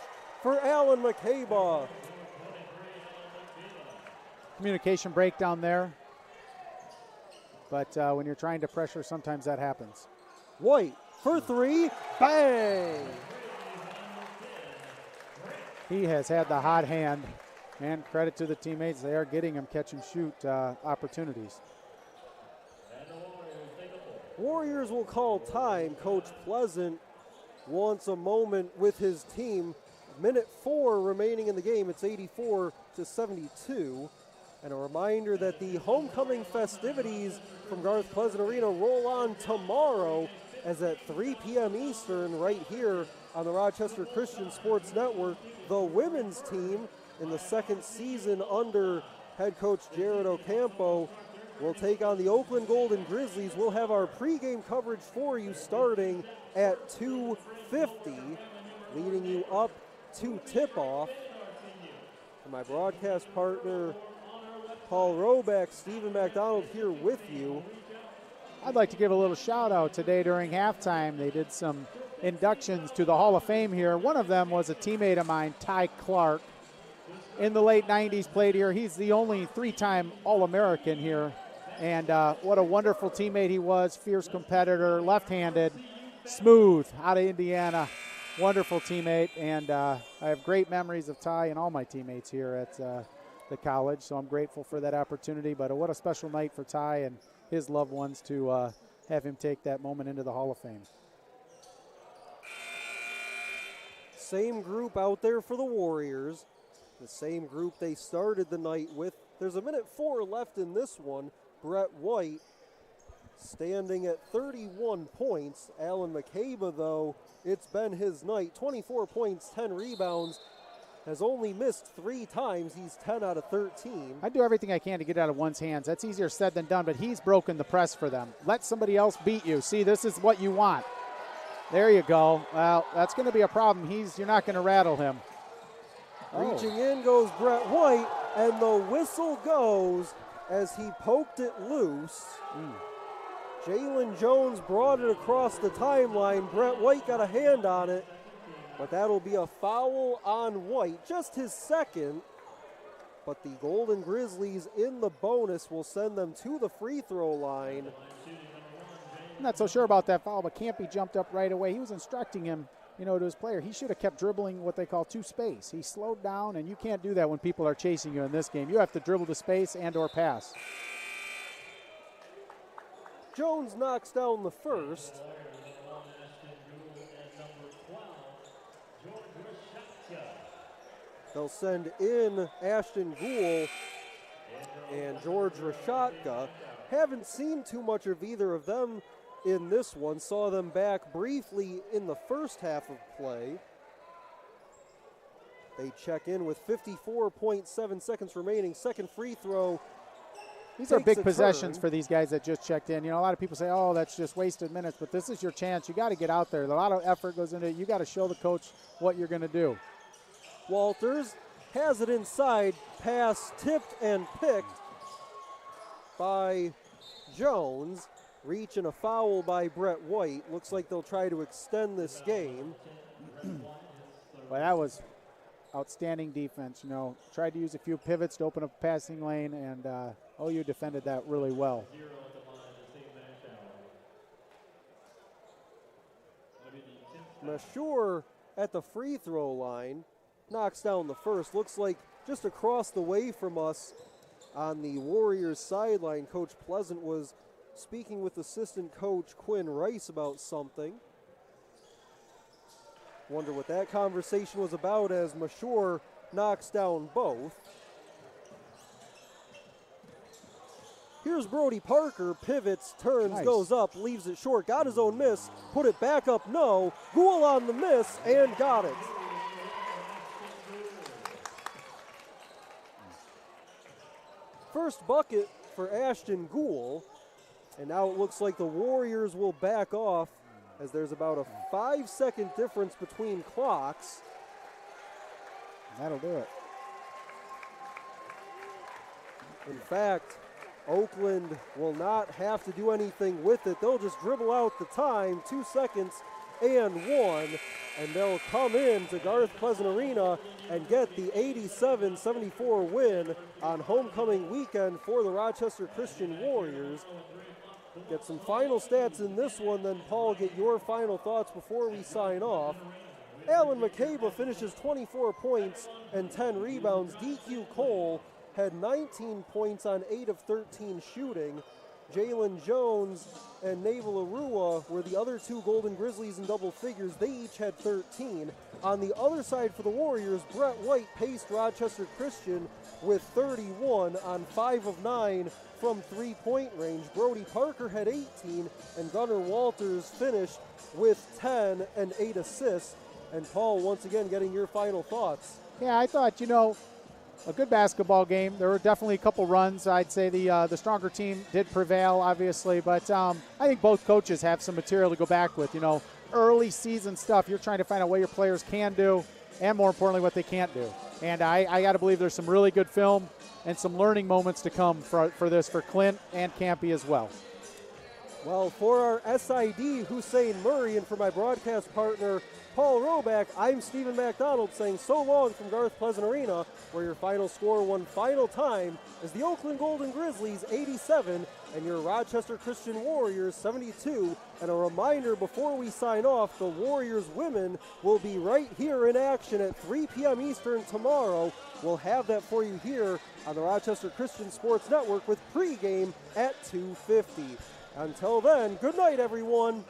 for Alan McCabe. Communication breakdown there. But when you're trying to pressure, sometimes that happens. White for 3, bang! He has had the hot hand And credit to the teammates. They are getting them catch and shoot opportunities. Warriors will call time. Coach Pleasant wants a moment with his team. Minute 4 remaining in the game. It's 84-72. And a reminder that the homecoming festivities from Garth Pleasant Arena roll on tomorrow, as at 3 p.m. Eastern right here on the Rochester Christian Sports Network, the women's team in the second season under head coach Jared Ocampo will take on the Oakland Golden Grizzlies. We'll have our pregame coverage for you starting at 2:50, leading you up to tip-off. And my broadcast partner, Paul Roback, Stephen McDonald here with you. I'd like to give a little shout out today during halftime. They did some inductions to the Hall of Fame here. One of them was a teammate of mine, Ty Clark. In the late 90s, played here. He's the only 3-time All-American here. And what a wonderful teammate he was, fierce competitor, left-handed, smooth, out of Indiana. Wonderful teammate, and I have great memories of Ty and all my teammates here at the college, so I'm grateful for that opportunity. But what a special night for Ty and his loved ones to have him take that moment into the Hall of Fame. Same group out there for the Warriors, the same group they started the night with. There's a minute 4 left in this one. Brett White standing at 31 points. Alan McCabe, though, it's been his night. 24 points, 10 rebounds. Has only missed 3 times. He's 10 out of 13. I do everything I can to get out of one's hands. That's easier said than done, but he's broken the press for them. Let somebody else beat you. See, this is what you want. There you go. Well, that's going to be a problem. You're not going to rattle him. Reaching in goes Brett White, and the whistle goes as he poked it loose. Jalen Jones brought it across the timeline. Brett White got a hand on it, but that'll be a foul on White, just his second. But the Golden Grizzlies in the bonus will send them to the free throw line. I'm not so sure about that foul, but Campy jumped up right away. He was instructing him, to his player. He should have kept dribbling what they call two-space. He slowed down, and you can't do that when people are chasing you in this game. You have to dribble to space and or pass. Jones knocks down the first. They'll send in Ashton Gould and George Rashatka. Haven't seen too much of either of them in this one. Saw them back briefly in the first half of play. They check in with 54.7 seconds remaining. Second free throw. These are big possessions for these guys that just checked in. A lot of people say, oh, that's just wasted minutes, but this is your chance. You got to get out there. A lot of effort goes into it. You got to show the coach what you're going to do. Walters has it inside. Pass tipped and picked by Jones. Reach and a foul by Brett White. Looks like they'll try to extend this game. Well, that was outstanding defense. Tried to use a few pivots to open up the passing lane, and OU defended that really well. Mashur at the free throw line knocks down the first. Looks like just across the way from us on the Warriors sideline, Coach Pleasant was speaking with assistant coach Quinn Rice about something. Wonder what that conversation was about as Mashur knocks down both. Here's Brody Parker, pivots, turns, goes up, leaves it short, got his own miss, put it back up, no. Gould on the miss, and got it. First bucket for Ashton Gould, and now it looks like the Warriors will back off as there's about a 5-second difference between clocks. That'll do it. In fact, Oakland will not have to do anything with it. They'll just dribble out the time, 2 seconds and 1, and they'll come in to Garth Pleasant Arena and get the 87-74 win on homecoming weekend for the Rochester Christian Warriors. Get some final stats in this one, then Paul, get your final thoughts before we sign off. Alan McCabe finishes 24 points and 10 rebounds. DQ Cole had 19 points on 8 of 13 shooting. Jalen Jones and Naval Arua were the other two Golden Grizzlies in double figures. They each had 13. On the other side for the Warriors, Brett White paced Rochester Christian with 31 on 5 of 9 from three-point range. Brody Parker had 18, and Gunnar Walters finished with 10 and 8 assists. And Paul, once again, getting your final thoughts. Yeah, I thought, a good basketball game. There were definitely a couple runs. I'd say the stronger team did prevail, obviously, but I think both coaches have some material to go back with. Early season stuff, you're trying to find out what your players can do and, more importantly, what they can't do. And I got to believe there's some really good film and some learning moments to come for Clint and Campy as well. Well, for our SID, Hussein Murray, and for my broadcast partner, Paul Roback, I'm Stephen McDonald saying so long from Garth Pleasant Arena, where your final score one final time is the Oakland Golden Grizzlies 87 and your Rochester Christian Warriors 72. And a reminder before we sign off, the Warriors women will be right here in action at 3 p.m. Eastern tomorrow. We'll have that for you here on the Rochester Christian Sports Network with pregame at 2:50. Until then, good night, everyone.